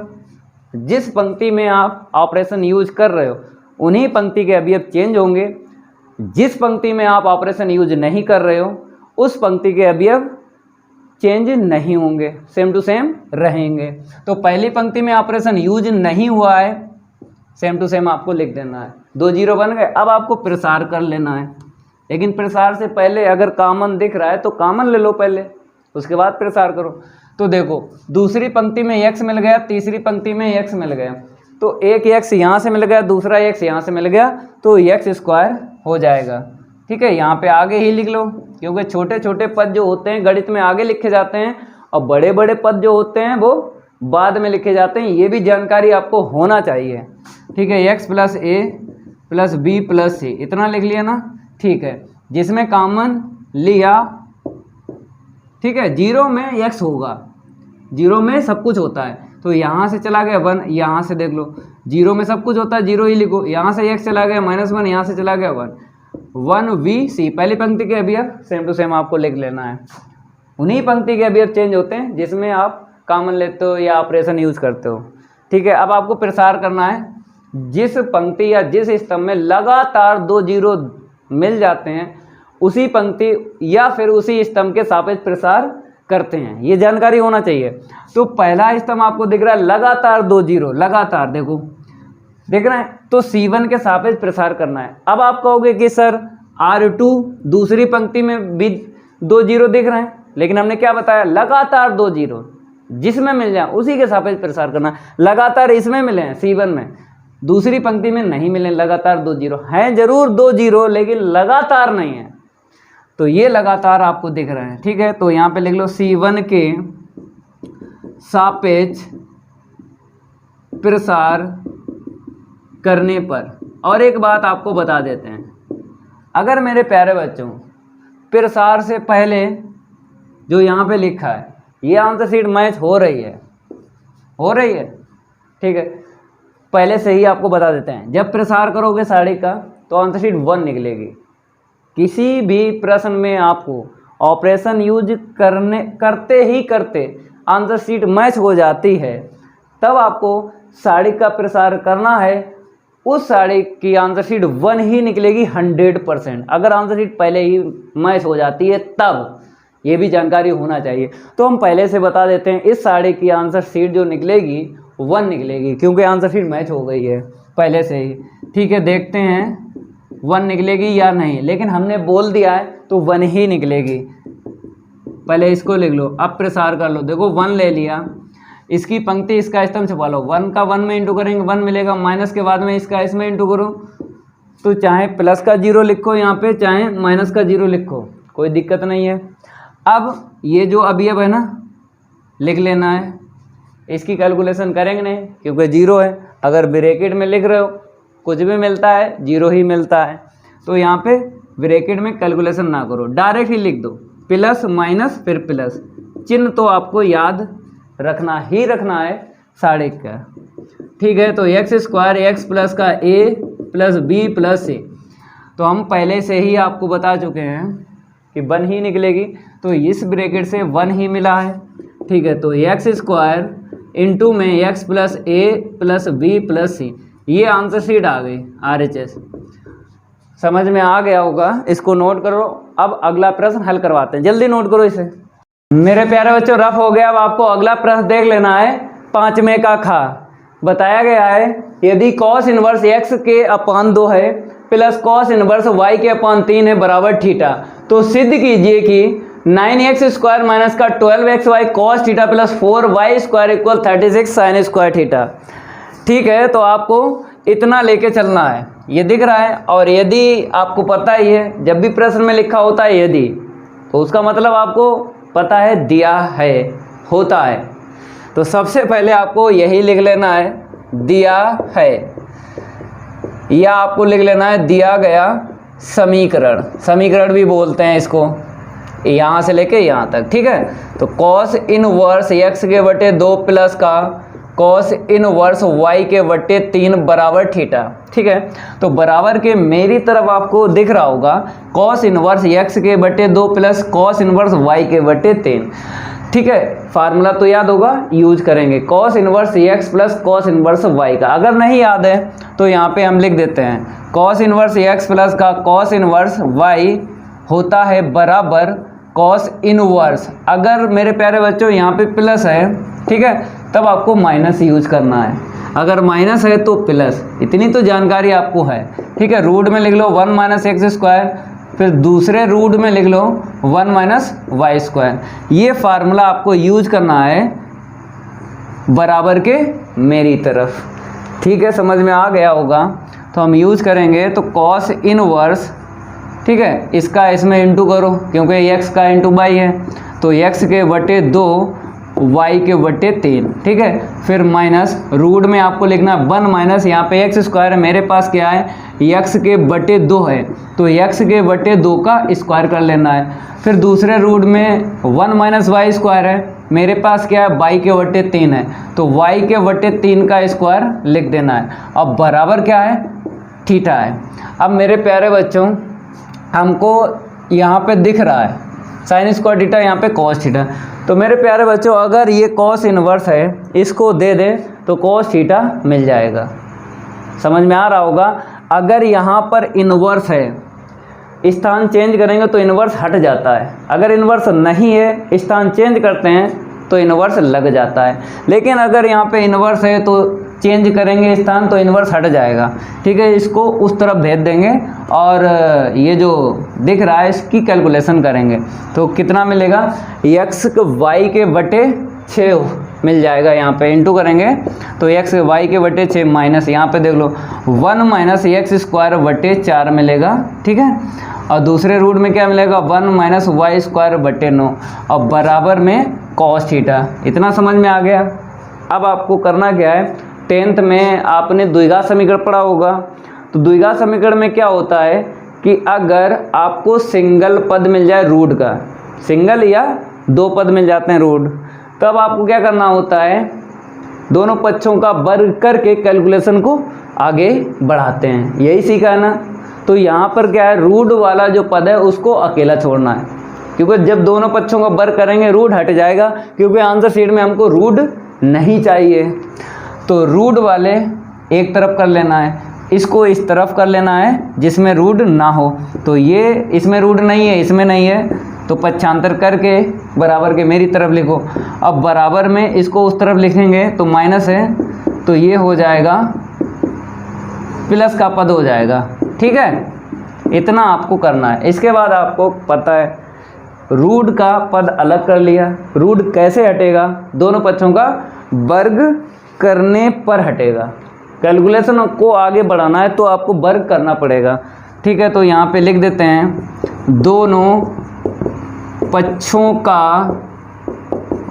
जिस पंक्ति में आप ऑपरेशन यूज कर रहे हो उन्हीं पंक्ति के अवयव चेंज होंगे। जिस पंक्ति में आप ऑपरेशन यूज नहीं कर रहे हो उस पंक्ति के अवयव चेंज नहीं होंगे, सेम टू सेम रहेंगे। तो पहली पंक्ति में ऑपरेशन यूज नहीं हुआ है, सेम टू सेम आपको लिख देना है, 2 जीरो बन गए। अब आपको प्रसार कर लेना है, लेकिन प्रसार से पहले अगर कॉमन दिख रहा है तो कॉमन ले लो पहले, उसके बाद प्रसार करो। तो देखो दूसरी पंक्ति में x मिल गया, तीसरी पंक्ति में x मिल गया, तो एक x यहाँ से मिल गया, दूसरा x यहाँ से मिल गया, तो x स्क्वायर हो जाएगा। ठीक है, यहाँ पे आगे ही लिख लो, क्योंकि छोटे छोटे पद जो होते हैं गणित में आगे लिखे जाते हैं और बड़े बड़े पद जो होते हैं वो बाद में लिखे जाते हैं, ये भी जानकारी आपको होना चाहिए। ठीक है, x plus A plus B plus सी, इतना लिख लिया ना। ठीक है, जिसमें कॉमन लिया, ठीक है, 0 में x होगा, 0 में सब कुछ होता है, तो यहाँ से चला गया 1, यहाँ से देख लो 0 में सब कुछ होता है, 0 ही लिखो। यहाँ से x चला गया -1, यहाँ से चला गया 1 v c, पहली पंक्ति के अवयव सेम टू सेम आपको लिख लेना है। उन्हीं पंक्ति के अवयव चेंज होते हैं जिसमें आप कॉमन लेते हो या ऑपरेशन यूज करते हो। ठीक है, अब आपको प्रसार करना है, जिस पंक्ति या जिस स्तंभ में लगातार 2 0 मिल जाते हैं उसी पंक्ति या फिर उसी स्तंभ के सापेक्ष प्रसार करते हैं, ये जानकारी होना चाहिए। तो पहला स्तंभ आपको दिख रहा है लगातार 2 0, लगातार देखो देख रहे हैं, तो C1 के सापेक्ष प्रसार करना है। अब आप कहोगे कि सर R2 दूसरी पंक्ति में भी 2 0 दिख रहे हैं, लेकिन हमने क्या बताया, लगातार 2 0 जिसमें मिल जाए उसी के सापेक्ष प्रसार करना है। लगातार इसमें मिले हैं C1 में, दूसरी पंक्ति में नहीं मिले लगातार 2 0, हैं जरूर 2 0 लेकिन लगातार नहीं है, तो ये लगातार आपको दिख रहे हैं। ठीक है, तो यहाँ पे लिख लो C1 के सापेक्ष प्रसार करने पर। और एक बात आपको बता देते हैं, अगर मेरे प्यारे बच्चों प्रसार से पहले जो यहाँ पे लिखा है ये आंसर शीट मैच हो रही है, ठीक है, पहले से ही आपको बता देते हैं, जब प्रसार करोगे साड़ी का तो आंसर शीट 1 निकलेगी। किसी भी प्रश्न में आपको ऑपरेशन यूज करते आंसर शीट मैच हो जाती है, तब आपको साड़ी का प्रसार करना है, उस साड़ी की आंसर शीट 1 ही निकलेगी 100%। अगर आंसर शीट पहले ही मैच हो जाती है तब, ये भी जानकारी होना चाहिए। तो हम पहले से बता देते हैं, इस साड़ी की आंसर शीट जो निकलेगी 1 निकलेगी, क्योंकि आंसर शीट मैच हो गई है पहले से ही। ठीक है, देखते हैं 1 निकलेगी या नहीं, लेकिन हमने बोल दिया है तो 1 ही निकलेगी। पहले इसको लिख लो, अब प्रसार कर लो, देखो 1 ले लिया, इसकी पंक्ति इसका स्तंभ छपा लो, 1 का 1 में इंटू करेंगे 1 मिलेगा, माइनस के बाद में इसका इसमें इंटू करो, तो चाहे प्लस का 0 लिखो यहाँ पे, चाहे माइनस का 0 लिखो, कोई दिक्कत नहीं है। अब ये जो अवयव है ना लिख लेना है, इसकी कैलकुलेशन करेंगे नहीं क्योंकि 0 है, अगर ब्रैकेट में लिख रहे हो कुछ भी मिलता है 0 ही मिलता है, तो यहाँ पे ब्रैकेट में कैलकुलेशन ना करो, डायरेक्ट ही लिख दो, प्लस माइनस फिर प्लस, चिन्ह तो आपको याद रखना ही रखना है साढ़े का। ठीक है, तो x² x प्लस का a plus b plus c, तो हम पहले से ही आपको बता चुके हैं कि 1 ही निकलेगी, तो इस ब्रैकेट से 1 ही मिला है। ठीक है, तो x² इंटू में x plus a plus b plus c, ये आंसर शीट आ गई RHS। समझ में आ गया होगा, इसको नोट करो। अब अगला प्रश्न हल करवाते हैं, जल्दी नोट करो इसे। मेरे प्यारे बच्चों रफ हो गया, अब आपको अगला प्रश्न देख लेना है। 5वें का खा बताया गया है, यदि cos इनवर्स x के अपान 2 है प्लस cos इनवर्स y के अपान 3 है बराबर थीटा, तो सिद्ध कीजिए कि 9x² माइनस का 12xy cos theta plus 4y² equal 36 sin square theta. ठीक है, तो आपको इतना लेके चलना है, ये दिख रहा है, और यदि आपको पता ही है जब भी प्रश्न में लिखा होता है यदि, तो उसका मतलब आपको पता है दिया है, होता है। तो सबसे पहले आपको यही लिख लेना है दिया है, या आपको लिख लेना है दिया गया समीकरण, समीकरण भी बोलते हैं इसको, यहाँ से लेके यहाँ तक। ठीक है, तो cos इनवर्स x के बटे 2 प्लस का cos इनवर्स y के बटे 3 बराबर थीटा। ठीक है, तो बराबर के मेरी तरफ आपको दिख रहा होगा cos इनवर्स x के बटे 2 प्लस cos इनवर्स y के बटे 3। ठीक है, फार्मूला तो याद होगा, यूज करेंगे cos inverse x plus cos inverse y का। अगर नहीं याद है तो यहाँ पे हम लिख देते हैं cos इनवर्स x प्लस का cos इनवर्स y होता है बराबर cos इनवर्स, अगर मेरे प्यारे बच्चों यहाँ पे प्लस है, ठीक है, तब आपको माइनस यूज करना है, अगर माइनस है तो प्लस, इतनी तो जानकारी आपको है। ठीक है, रूट में लिख लो 1 माइनस x², फिर दूसरे रूट में लिख लो 1 माइनस y²। ये फार्मूला आपको यूज करना है बराबर के मेरी तरफ। ठीक है, समझ में आ गया होगा, तो हम यूज करेंगे तो cos इनवर्स, ठीक है, इसका इसमें इंटू करो क्योंकि x का इंटू y है, तो x के बटे 2 वाई के बटे 3, ठीक है। फिर माइनस रूट में आपको लिखना है 1 माइनस यहाँ पे एक्स स्क्वायर है, मेरे पास क्या है एक्स के बटे 2 है, तो एक्स के बटे 2 का स्क्वायर कर लेना है। फिर दूसरे रूट में 1 माइनस वाई स्क्वायर है, मेरे पास क्या है वाई के बटे 3 है, तो वाई के बटे 3 का स्क्वायर लिख देना है। अब बराबर क्या है थीटा है। अब मेरे प्यारे बच्चों हमको यहाँ पे दिख रहा है साइन स्क्वायर थीटा, यहाँ पे कॉस थीटा, तो मेरे प्यारे बच्चों अगर ये कॉस इनवर्स है इसको दे दे तो कॉस थीटा मिल जाएगा। समझ में आ रहा होगा। अगर यहाँ पर इनवर्स है स्थान चेंज करेंगे तो इनवर्स हट जाता है, अगर इनवर्स नहीं है स्थान चेंज करते हैं तो इनवर्स लग जाता है। लेकिन अगर यहाँ पे इनवर्स है तो चेंज करेंगे स्थान तो इनवर्स हट जाएगा, ठीक है। इसको उस तरफ भेज देंगे और ये जो दिख रहा है इसकी कैलकुलेशन करेंगे तो कितना मिलेगा x वाई के बटे 6 मिल जाएगा। यहाँ पे इंटू करेंगे तो x वाई के बटे 6 माइनस यहाँ पे देख लो 1 माइनस एक्स स्क्वायर बटे 4 मिलेगा, ठीक है। और दूसरे रूट में क्या मिलेगा 1 माइनस वाई स्क्वायर बटे 9 और बराबर में कॉस थीटा। इतना समझ में आ गया। अब आपको करना क्या है 10th में आपने द्विघात समीकरण पढ़ा होगा, तो द्विघात समीकरण में क्या होता है कि अगर आपको सिंगल पद मिल जाए रूट का, सिंगल या 2 पद मिल जाते हैं रूट, तब आपको क्या करना होता है दोनों पक्षों का वर्ग करके कैलकुलेशन को आगे बढ़ाते हैं, यही सीखा है ना। तो यहाँ पर क्या है रूट वाला जो पद है उसको अकेला छोड़ना है, क्योंकि जब दोनों पक्षों का वर्ग करेंगे रूट हट जाएगा, क्योंकि आंसर शीट में हमको रूट नहीं चाहिए। तो रूट वाले एक तरफ कर लेना है, इसको इस तरफ कर लेना है जिसमें रूट ना हो, तो ये इसमें रूट नहीं है इसमें नहीं है तो पक्षांतर करके बराबर के मेरी तरफ लिखो। अब बराबर में इसको उस तरफ लिखेंगे तो माइनस है तो ये हो जाएगा प्लस का पद हो जाएगा, ठीक है। इतना आपको करना है। इसके बाद आपको पता है रूट का पद अलग कर लिया, रूट कैसे हटेगा दोनों पक्षों का वर्ग करने पर हटेगा। कैलकुलेशन को आगे बढ़ाना है तो आपको वर्ग करना पड़ेगा, ठीक है। तो यहाँ पे लिख देते हैं दोनों पक्षों का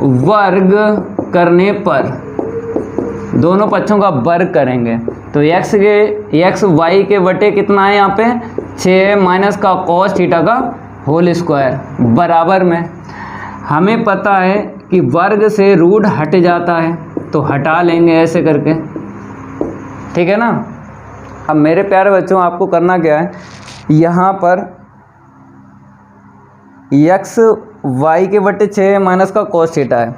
वर्ग करने पर, दोनों पक्षों का वर्ग करेंगे तो x वाई के बटे कितना है यहाँ पे 6 माइनस का कॉस थीटा का होल स्क्वायर बराबर में हमें पता है कि वर्ग से रूट हट जाता है तो हटा लेंगे ऐसे करके, ठीक है ना। अब मेरे प्यारे बच्चों आपको करना क्या है यहाँ पर x वाई के बटे 6 माइनस का कॉस थीटा है,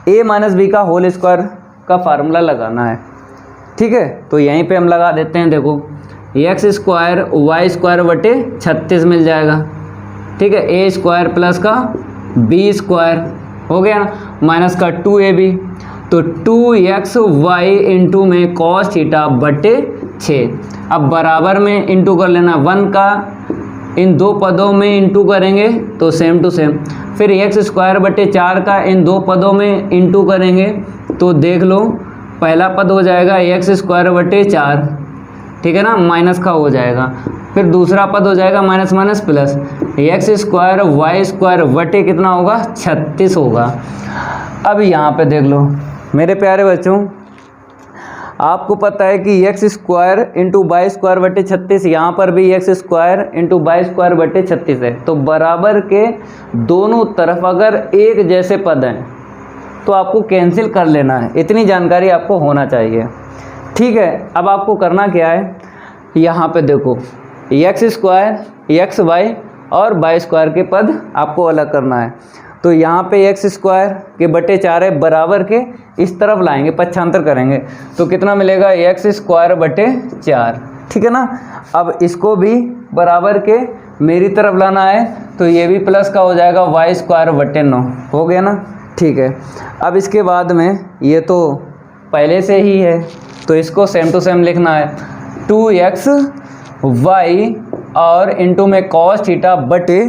a माइनस बी का होल स्क्वायर का फार्मूला लगाना है, ठीक है। तो यहीं पे हम लगा देते हैं, देखो एक्स स्क्वायर वाई स्क्वायर बटे 36 मिल जाएगा, ठीक है। ए स्क्वायर प्लस का बी स्क्वायर हो गया ना, माइनस का 2ab, तो 2x वाई इंटू में कॉस थीटा बटे 6। अब बराबर में इंटू कर लेना 1 का इन दो पदों में इंटू करेंगे तो सेम टू सेम, फिर एक्स स्क्वायर बटे 4 का इन दो पदों में इंटू करेंगे तो देख लो पहला पद हो जाएगा एक्स स्क्वायर बटे 4, ठीक है ना, माइनस का हो जाएगा। फिर दूसरा पद हो जाएगा minus minus plus, x square y square बटे कितना होगा 36 होगा। अब यहाँ पे देख लो मेरे प्यारे बच्चों, आपको पता है कि x square into y square बटे 36, यहाँ पर भी x square into y square बटे 36 है। तो बराबर के दोनों तरफ अगर एक जैसे पद हैं तो आपको कैंसिल कर लेना है, इतनी जानकारी आपको होना चाहिए, ठीक है। अब आपको करना क्या है, यहाँ पे देखो एक्स स्क्वायर एक्स वाई और वाई स्क्वायर के पद आपको अलग करना है। तो यहाँ पे एक्स स्क्वायर के बटे 4 है, बराबर के इस तरफ लाएंगे, पक्षांतर करेंगे तो कितना मिलेगा एक्स स्क्वायर बटे 4, ठीक है ना। अब इसको भी बराबर के मेरी तरफ लाना है तो ये भी प्लस का हो जाएगा वाई स्क्वायर बटे 9, हो गया ना, ठीक है। अब इसके बाद में ये तो पहले से ही है तो इसको सेम टू सेम लिखना है 2x वाई और इंटू में कॉस थीटा बटे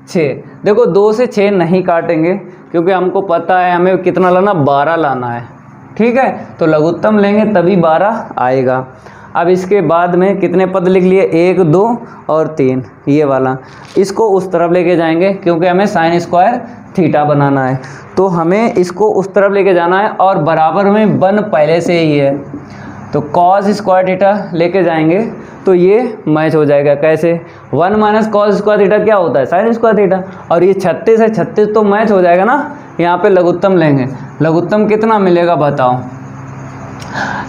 6। देखो 2 से 6 नहीं काटेंगे क्योंकि हमको पता है हमें कितना लाना 12 लाना है, ठीक है। तो लघुत्तम लेंगे तभी 12 आएगा। अब इसके बाद में कितने पद लिख लिए, 1 2 और 3, ये वाला इसको उस तरफ लेके जाएंगे क्योंकि हमें साइन स्क्वायर थीटा बनाना है, तो हमें इसको उस तरफ लेके जाना है और बराबर में 1 पहले से ही है, तो कॉस स्क्वायर थीटा लेके जाएंगे तो ये मैच हो जाएगा। कैसे, 1 माइनस कॉस स्क्वायर थीटा क्या होता है, साइन स्क्वायर थीटा, और ये 36 है, 36 तो मैच हो जाएगा ना। यहाँ पे लघुत्तम लेंगे, लघुत्तम कितना मिलेगा बताओ,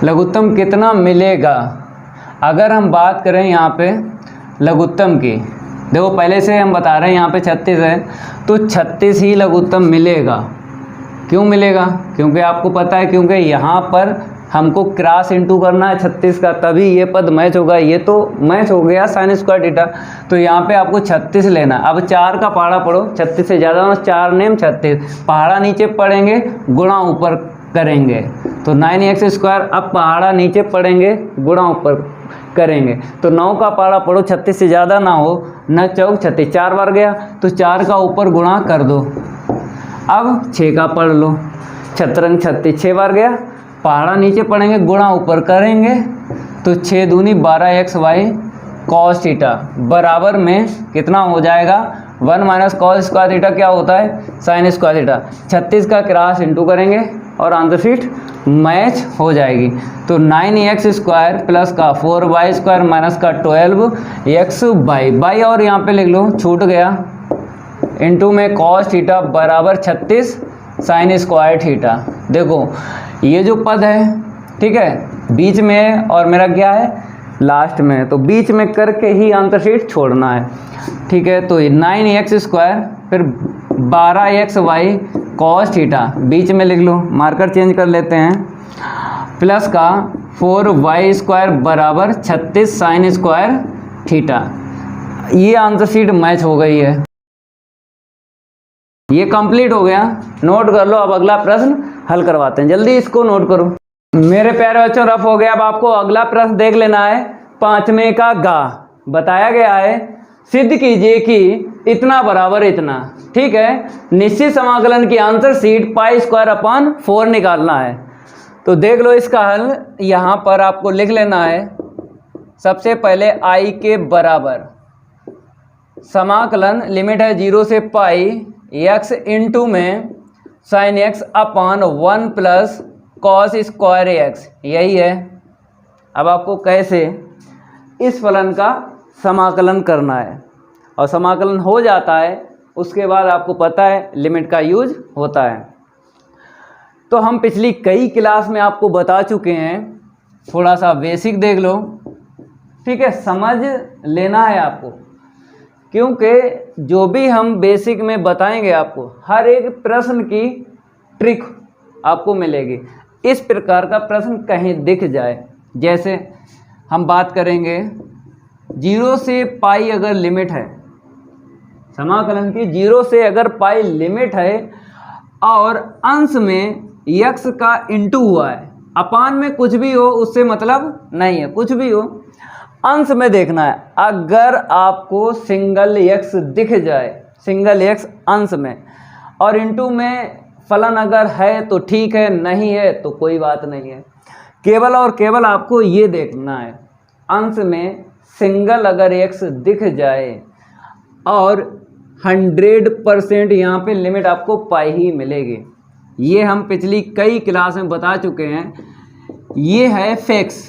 लघुत्तम कितना मिलेगा। अगर हम बात करें यहाँ पे लघुत्तम की, देखो पहले से हम बता रहे हैं यहाँ पे 36 है तो 36 ही लघुत्तम मिलेगा। क्यों मिलेगा, क्योंकि आपको पता है, क्योंकि यहाँ पर हमको क्रॉस इंटू करना है 36 का, तभी ये पद मैच होगा। ये तो मैच हो गया साइन स्क्वायर थीटा, तो यहाँ पे आपको 36 लेना। अब 4 का पहाड़ा पढ़ो, 36 से ज़्यादा ना, 4 नेम 36, पहाड़ा नीचे पढ़ेंगे गुणा ऊपर करेंगे तो 9x स्क्वायर। अब पहाड़ा नीचे पढ़ेंगे गुणा ऊपर करेंगे तो 9 का पहाड़ा पढ़ो, 36 से ज़्यादा ना हो, न चौक 36, 4 बार गया तो 4 का ऊपर गुणा कर दो। अब 6 का पढ़ लो, छतरंग 36, 6 बार गया, पहाड़ा नीचे पढ़ेंगे गुणा ऊपर करेंगे तो 6 दूनी 12xy कॉस थीटा बराबर में कितना हो जाएगा, 1 माइनस कॉस स्क्वायर थीटा क्या होता है, साइन स्क्वायर थीटा। 36 का क्रॉस इंटू करेंगे और आंसर शीट मैच हो जाएगी। तो 9x स्क्वायर प्लस का 4y स्क्वायर माइनस का 12x बाई और यहाँ पे लिख लो, छूट गया, इंटू में कॉस थीटा बराबर 36 साइन स्क्वायर थीटा। देखो ये जो पद है, ठीक है, बीच में है और मेरा क्या है लास्ट में है, तो बीच में करके ही आंसर शीट छोड़ना है, ठीक है। तो 9x स्क्वायर फिर 12xy कॉस थीटा बीच में लिख लो, मार्कर चेंज कर लेते हैं, प्लस का 4y स्क्वायर बराबर 36 साइन स्क्वायर थीटा। ये आंसर शीट मैच हो गई है, ये कंप्लीट हो गया। नोट कर लो, अब अगला प्रश्न हल करवाते हैं, जल्दी इसको नोट करो मेरे प्यारे बच्चों। रफ हो गया, अब आपको अगला प्रश्न देख लेना है। 5वें का गा बताया गया है, सिद्ध कीजिए कि इतना बराबर इतना, ठीक है। निश्चित समाकलन की answer sheet pi square upon 4 निकालना है। तो देख लो इसका हल, यहाँ पर आपको लिख लेना है। सबसे पहले आई के बराबर समाकलन, लिमिट है 0 से पाई x इंटू में sine x upon 1 plus cos square x, यही है। अब आपको कैसे इस फलन का समाकलन करना है, और समाकलन हो जाता है उसके बाद आपको पता है लिमिट का यूज होता है। तो हम पिछली कई क्लास में आपको बता चुके हैं, थोड़ा सा बेसिक देख लो, ठीक है, समझ लेना है आपको, क्योंकि जो भी हम बेसिक में बताएंगे आपको हर एक प्रश्न की ट्रिक आपको मिलेगी। इस प्रकार का प्रश्न कहीं दिख जाए, जैसे हम बात करेंगे 0 से पाई अगर लिमिट है समाकलन की, 0 से अगर पाई लिमिट है और अंश में x का इंटू हुआ है, अपान में कुछ भी हो उससे मतलब नहीं है, कुछ भी हो अंश में देखना है। अगर आपको सिंगल x दिख जाए, सिंगल x अंश में और इंटू में फलन अगर है तो ठीक है, नहीं है तो कोई बात नहीं है। केवल और केवल आपको ये देखना है, अंश में सिंगल अगर x दिख जाए और 100% यहाँ पे लिमिट आपको पाई ही मिलेगी। ये हम पिछली कई क्लास में बता चुके हैं। ये है फिक्स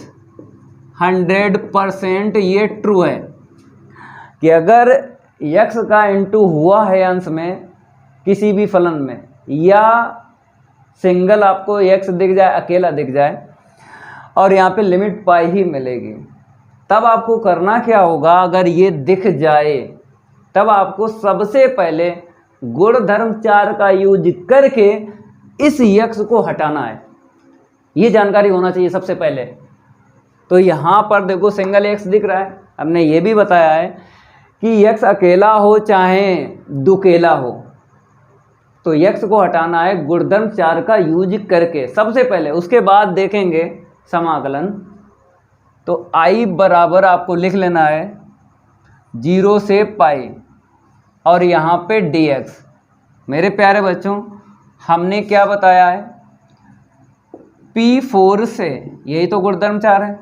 100%, ये ट्रू है कि अगर x का इंटू हुआ है अंश में किसी भी फलन में, या सिंगल आपको x दिख जाए, अकेला दिख जाए और यहाँ पे लिमिट पाई ही मिलेगी, तब आपको करना क्या होगा, अगर ये दिख जाए तब आपको सबसे पहले गुणधर्म 4 का यूज करके इस x को हटाना है। ये जानकारी होना चाहिए सबसे पहले। तो यहाँ पर देखो सिंगल x दिख रहा है, हमने ये भी बताया है कि x अकेला हो चाहे दुकेला हो, तो x को हटाना है गुणधर्म 4 का यूज करके सबसे पहले, उसके बाद देखेंगे समाकलन। तो i बराबर आपको लिख लेना है 0 से पाई और यहाँ पे dx। मेरे प्यारे बच्चों, हमने क्या बताया है, P4 से, यही तो गुणधर्म 4 है,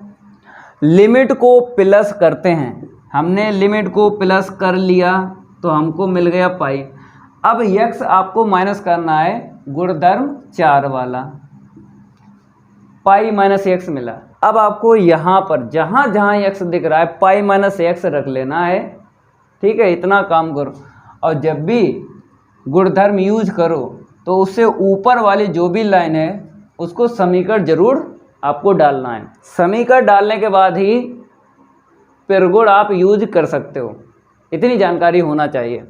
लिमिट को प्लस करते हैं। हमने लिमिट को प्लस कर लिया तो हमको मिल गया पाई। अब x आपको माइनस करना है गुणधर्म 4 वाला, पाई माइनस एक्स मिला। अब आपको यहाँ पर जहाँ जहाँ x दिख रहा है पाई माइनस एक्स रख लेना है, ठीक है। इतना काम करो, और जब भी गुणधर्म यूज करो तो उससे ऊपर वाली जो भी लाइन है उसको समीकरण जरूर आपको डालना है। समीकरण डालने के बाद ही प्रगुण आप यूज कर सकते हो, इतनी जानकारी होना चाहिए।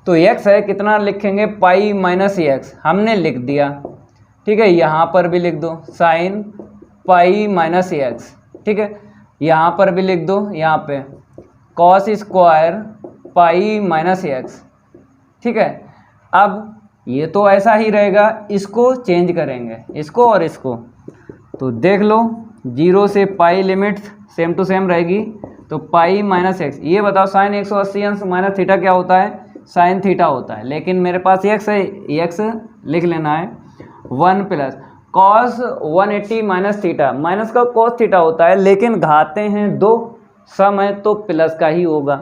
तो x है कितना लिखेंगे, पाई माइनस एक्स हमने लिख दिया, ठीक है। यहाँ पर भी लिख दो साइन पाई माइनस एक्स, ठीक है। यहाँ पर भी लिख दो, यहाँ पे cos square pi minus x, ठीक है। अब ये तो ऐसा ही रहेगा, इसको चेंज करेंगे, इसको और इसको। तो देख लो 0 से pi limit same to same रहेगी, तो पाई माइनस एक्स। ये बताओ साइन 180 अंश माइनस थीटा क्या होता है, साइन थीटा होता है, लेकिन मेरे पास एक्स है, एक्स लिख लेना है। 1 plus cos 180 minus theta, minus का कॉस थीटा होता है, लेकिन घाते हैं 2, सम है तो प्लस का ही होगा।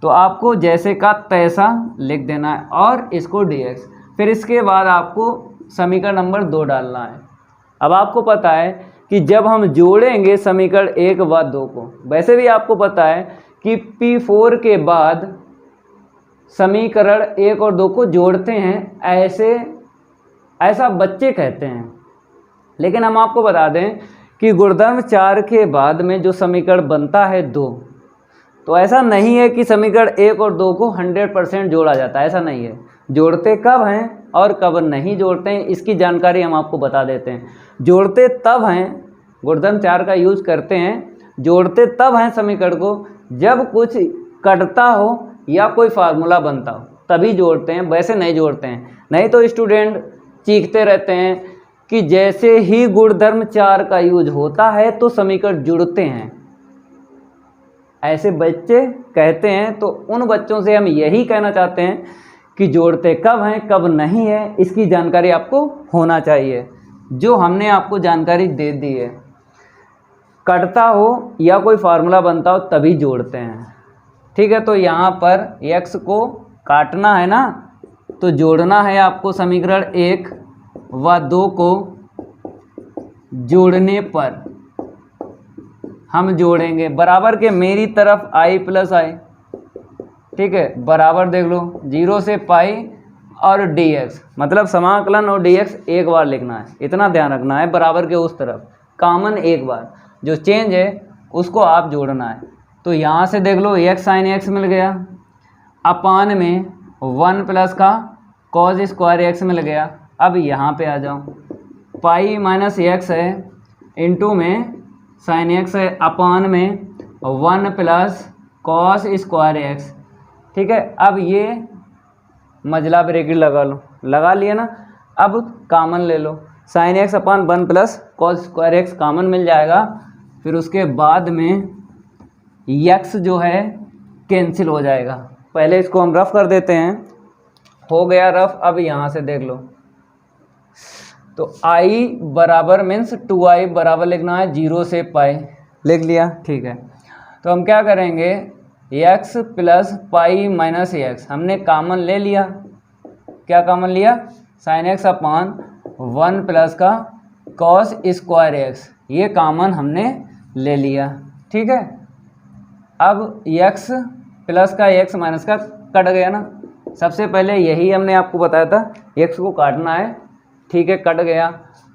तो आपको जैसे का तैसा लिख देना है और इसको dx। फिर इसके बाद आपको समीकरण नंबर 2 डालना है। अब आपको पता है कि जब हम जोड़ेंगे समीकरण 1 व 2 को, वैसे भी आपको पता है कि P4 के बाद समीकरण 1 और 2 को जोड़ते हैं, ऐसा बच्चे कहते हैं। लेकिन हम आपको बता दें कि गुणधर्म 4 के बाद में जो समीकरण बनता है 2, तो ऐसा नहीं है कि समीकरण 1 और 2 को 100% जोड़ा जाता है, ऐसा नहीं है। जोड़ते कब हैं और कब नहीं जोड़ते हैं, इसकी जानकारी हम आपको बता देते हैं। जोड़ते तब हैं, गुणधर्म 4 का यूज करते हैं, जोड़ते तब हैं समीकरण को जब कुछ कटता हो या कोई फार्मूला बनता हो, तभी जोड़ते हैं, वैसे नहीं जोड़ते हैं। नहीं तो स्टूडेंट चीखते रहते हैं कि जैसे ही गुणधर्म 4 का यूज होता है तो समीकरण जुड़ते हैं, ऐसे बच्चे कहते हैं। तो उन बच्चों से हम यही कहना चाहते हैं कि जोड़ते कब हैं कब नहीं है, इसकी जानकारी आपको होना चाहिए, जो हमने आपको जानकारी दे दी है। कटता हो या कोई फार्मूला बनता हो तभी जोड़ते हैं, ठीक है। तो यहाँ पर x को काटना है ना, तो जोड़ना है आपको समीकरण 1 व 2 को। जोड़ने पर हम जोड़ेंगे बराबर के मेरी तरफ i प्लस आई, ठीक है। बराबर देख लो 0 से पाई और dx, मतलब समाकलन और dx एक बार लिखना है, इतना ध्यान रखना है। बराबर के उस तरफ कॉमन एक बार, जो चेंज है उसको आप जोड़ना है। तो यहाँ से देख लो x साइन x मिल गया, अपान में 1 प्लस का कॉस स्क्वायर x मिल गया। अब यहाँ पे आ जाओ, पाई माइनस एक्स है, इंटू में साइन x है, अपान में 1 प्लस कॉस स्क्वायर x, ठीक है। अब ये मजला ब्रैकेट लगा लो, लगा लिया ना। अब कॉमन ले लो, sine x upon 1 plus cos square x common मिल जाएगा। फिर उसके बाद में x जो है कैंसिल हो जाएगा। पहले इसको हम रफ कर देते हैं, हो गया रफ। अब यहाँ से देख लो, तो i बराबर मीन्स 2i बराबर लिखना है 0 से पाई, लिख लिया, ठीक है। तो हम क्या करेंगे, x plus pi minus x हमने कॉमन ले लिया। क्या कॉमन लिया, साइन x अपान 1 प्लस का कॉस स्क्वायर x, ये कॉमन हमने ले लिया, ठीक है। अब x प्लस का x माइनस का कट गया ना। सबसे पहले यही हमने आपको बताया था, x को काटना है, ठीक है, कट गया।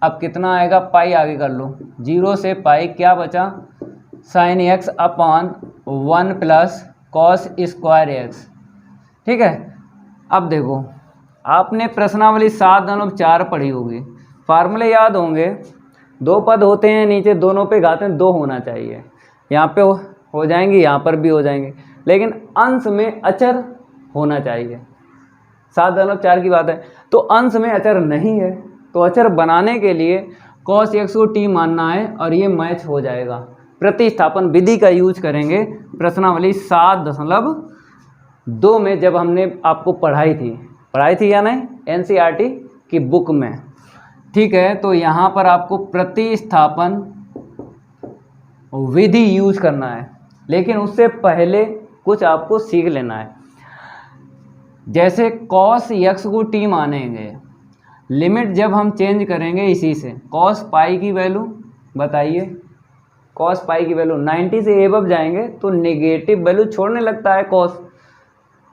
अब कितना आएगा, पाई आगे कर लो, 0 से पाई क्या बचा, sign x upon 1 plus cos square x, ठीक है। अब देखो, आपने प्रश्नावली 7-4 पढ़ी होगी, फार्मूले याद होंगे। 2 पद होते हैं, नीचे दोनों पे घातें 2 होना चाहिए, यहाँ पे हो जाएंगे, यहाँ पर भी हो जाएंगे, लेकिन अंश में अचर होना चाहिए। 7-4 की बात है, तो अंश में अचर नहीं है, तो अचर बनाने के लिए cos x को t मानना है और ये मैच हो जाएगा। प्रतिस्थापन विधि का यूज करेंगे प्रश्नावली 7.2 में, जब हमने आपको पढ़ाई थी या नहीं NCERT की बुक में, ठीक है। तो यहाँ पर आपको प्रतिस्थापन विधि यूज करना है, लेकिन उससे पहले कुछ आपको सीख लेना है। जैसे cos x को t मानेंगे, लिमिट जब हम चेंज करेंगे इसी से, cos पाई की वैल्यू बताइए, cos पाई की वैल्यू 90 से एबव जाएंगे तो नेगेटिव वैल्यू छोड़ने लगता है cos,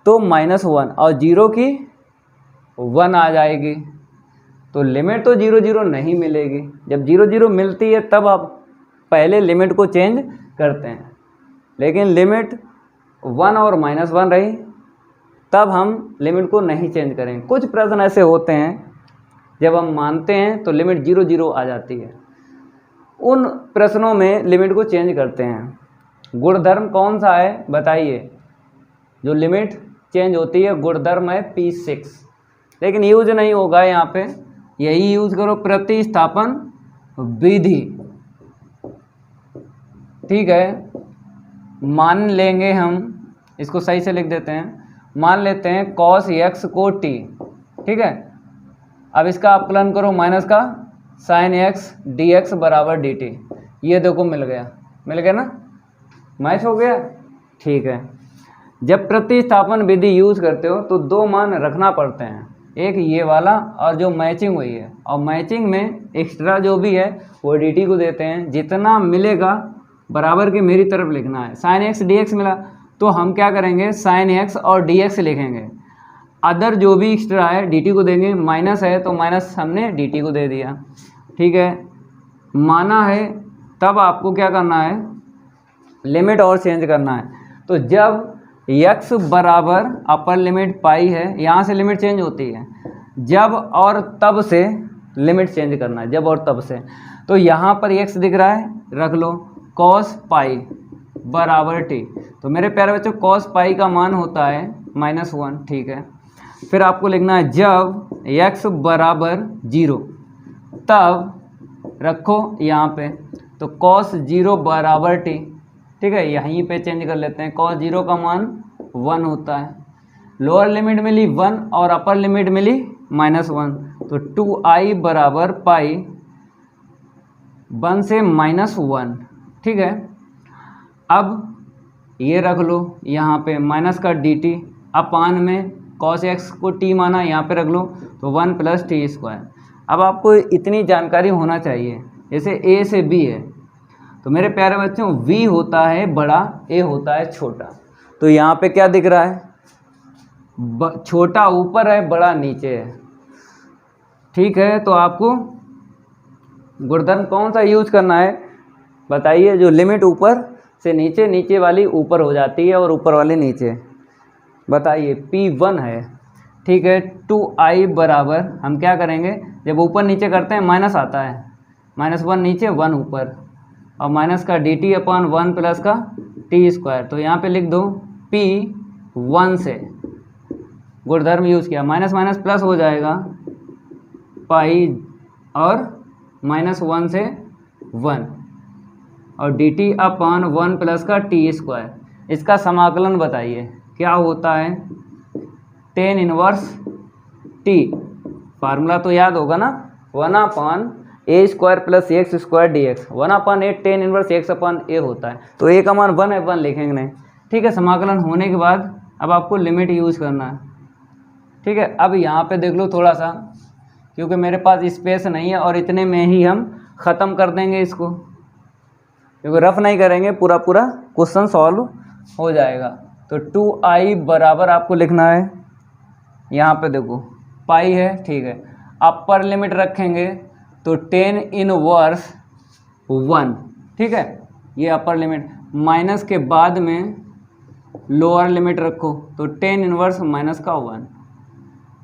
तो -1 और 0 की 1 आ जाएगी, तो लिमिट तो 0 0 नहीं मिलेगी। जब 0 0 मिलती है तब आप पहले लिमिट को चेंज करते हैं, लेकिन लिमिट 1 और -1 रही तब हम लिमिट को नहीं चेंज करेंगे। कुछ प्रश्न ऐसे होते हैं जब हम मानते हैं तो लिमिट 0 0 आ जाती है, उन प्रश्नों में लिमिट को चेंज करते हैं। गुणधर्म कौन सा है बताइए, जो लिमिट चेंज होती है गुणधर्म है P6, लेकिन यूज नहीं होगा यहाँ पे, यही यूज करो प्रतिस्थापन विधि, ठीक है। मान लेंगे हम, इसको सही से लिख देते हैं, मान लेते हैं cos x को t, ठीक है। अब इसका अपकलन करो माइनस का sin x dx बराबर dt, ये देखो मिल गया ना, मैच हो गया, ठीक है। जब प्रतिस्थापन विधि यूज करते हो तो दो मान रखना पड़ते हैं, एक ये वाला और जो मैचिंग हुई है, और मैचिंग में एक्स्ट्रा जो भी है वो dt को देते हैं, जितना मिलेगा बराबर के मेरी तरफ लिखना है। sin x dx मिला तो हम क्या करेंगे, sin x और dx लिखेंगे, अदर जो भी एक्स्ट्रा है dt को देंगे, माइनस है तो माइनस हमने dt को दे दिया, ठीक है। माना है तब आपको क्या करना है, लिमिट और चेंज करना है। तो जब x बराबर अपर लिमिट पाई है, यहाँ से लिमिट चेंज होती है, जब और तब से लिमिट चेंज करना है, जब और तब से। तो यहाँ पर x दिख रहा है, रख लो cos पाई बराबर t, तो मेरे प्यारे बच्चों cos पाई का मान होता है -1, ठीक है। फिर आपको लिखना है जब x बराबर 0, तब रखो यहाँ पे, तो cos 0 बराबर t, ठीक है। यहीं पे चेंज कर लेते हैं, cos 0 का मान 1 होता है, लोअर लिमिट मिली 1 और अपर लिमिट मिली -1, तो 2i बराबर पाई 1 से -1, ठीक है। अब ये रख लो यहाँ पे माइनस का dt, अपान में cos x को t माना, यहाँ पे रख लो तो 1 + t²। अब आपको इतनी जानकारी होना चाहिए, जैसे a से b है तो मेरे प्यारे बच्चों v होता है बड़ा, a होता है छोटा, तो यहाँ पे क्या दिख रहा है, छोटा ऊपर है बड़ा नीचे है, ठीक है। तो आपको गुणधर्म कौन सा यूज करना है बताइए, जो लिमिट ऊपर से नीचे, नीचे वाली ऊपर हो जाती है और ऊपर वाली नीचे, बताइए P1 है, ठीक है। 2i बराबर हम क्या करेंगे, जब ऊपर नीचे करते हैं माइनस आता है, -1 नीचे 1 ऊपर, और माइनस का dt अपान 1 प्लस का t², तो यहाँ पे लिख दो P1 से गुणधर्म यूज़ किया, माइनस माइनस प्लस हो जाएगा पाई और -1 से 1, और dt अपान 1 प्लस का t²। इसका समाकलन बताइए क्या होता है, tan इनवर्स t, फार्मूला तो याद होगा ना, 1/a² + x² dx, 1/a tan inverse x/a होता है, तो a का मान 1 है, 1 लिखेंगे नहीं, ठीक है। समाकलन होने के बाद अब आपको लिमिट यूज़ करना है, ठीक है। अब यहाँ पे देख लो थोड़ा सा, क्योंकि मेरे पास स्पेस नहीं है और इतने में ही हम ख़त्म कर देंगे इसको, क्योंकि रफ नहीं करेंगे, पूरा क्वेश्चन सॉल्व हो जाएगा। तो 2i बराबर आपको लिखना है, यहाँ पे देखो पाई है, ठीक है। अपर लिमिट रखेंगे तो tan इनवर्स 1, ठीक है, ये अपर लिमिट, माइनस के बाद में लोअर लिमिट रखो तो tan इनवर्स -1,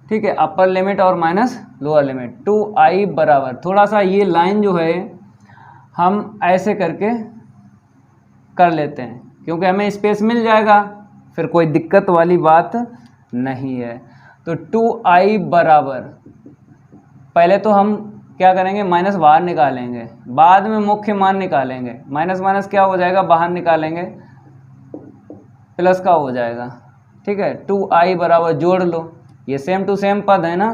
ठीक है। अपर लिमिट और माइनस लोअर लिमिट, 2i बराबर, थोड़ा सा ये लाइन जो है हम ऐसे करके कर लेते हैं, क्योंकि हमें स्पेस मिल जाएगा, फिर कोई दिक्कत वाली बात नहीं है। तो 2i बराबर, पहले तो हम क्या करेंगे, माइनस बाहर निकालेंगे, बाद में मुख्य मान निकालेंगे, माइनस माइनस क्या हो जाएगा, बाहर निकालेंगे प्लस का हो जाएगा, ठीक है। 2i बराबर जोड़ लो, ये सेम टू सेम पद है ना,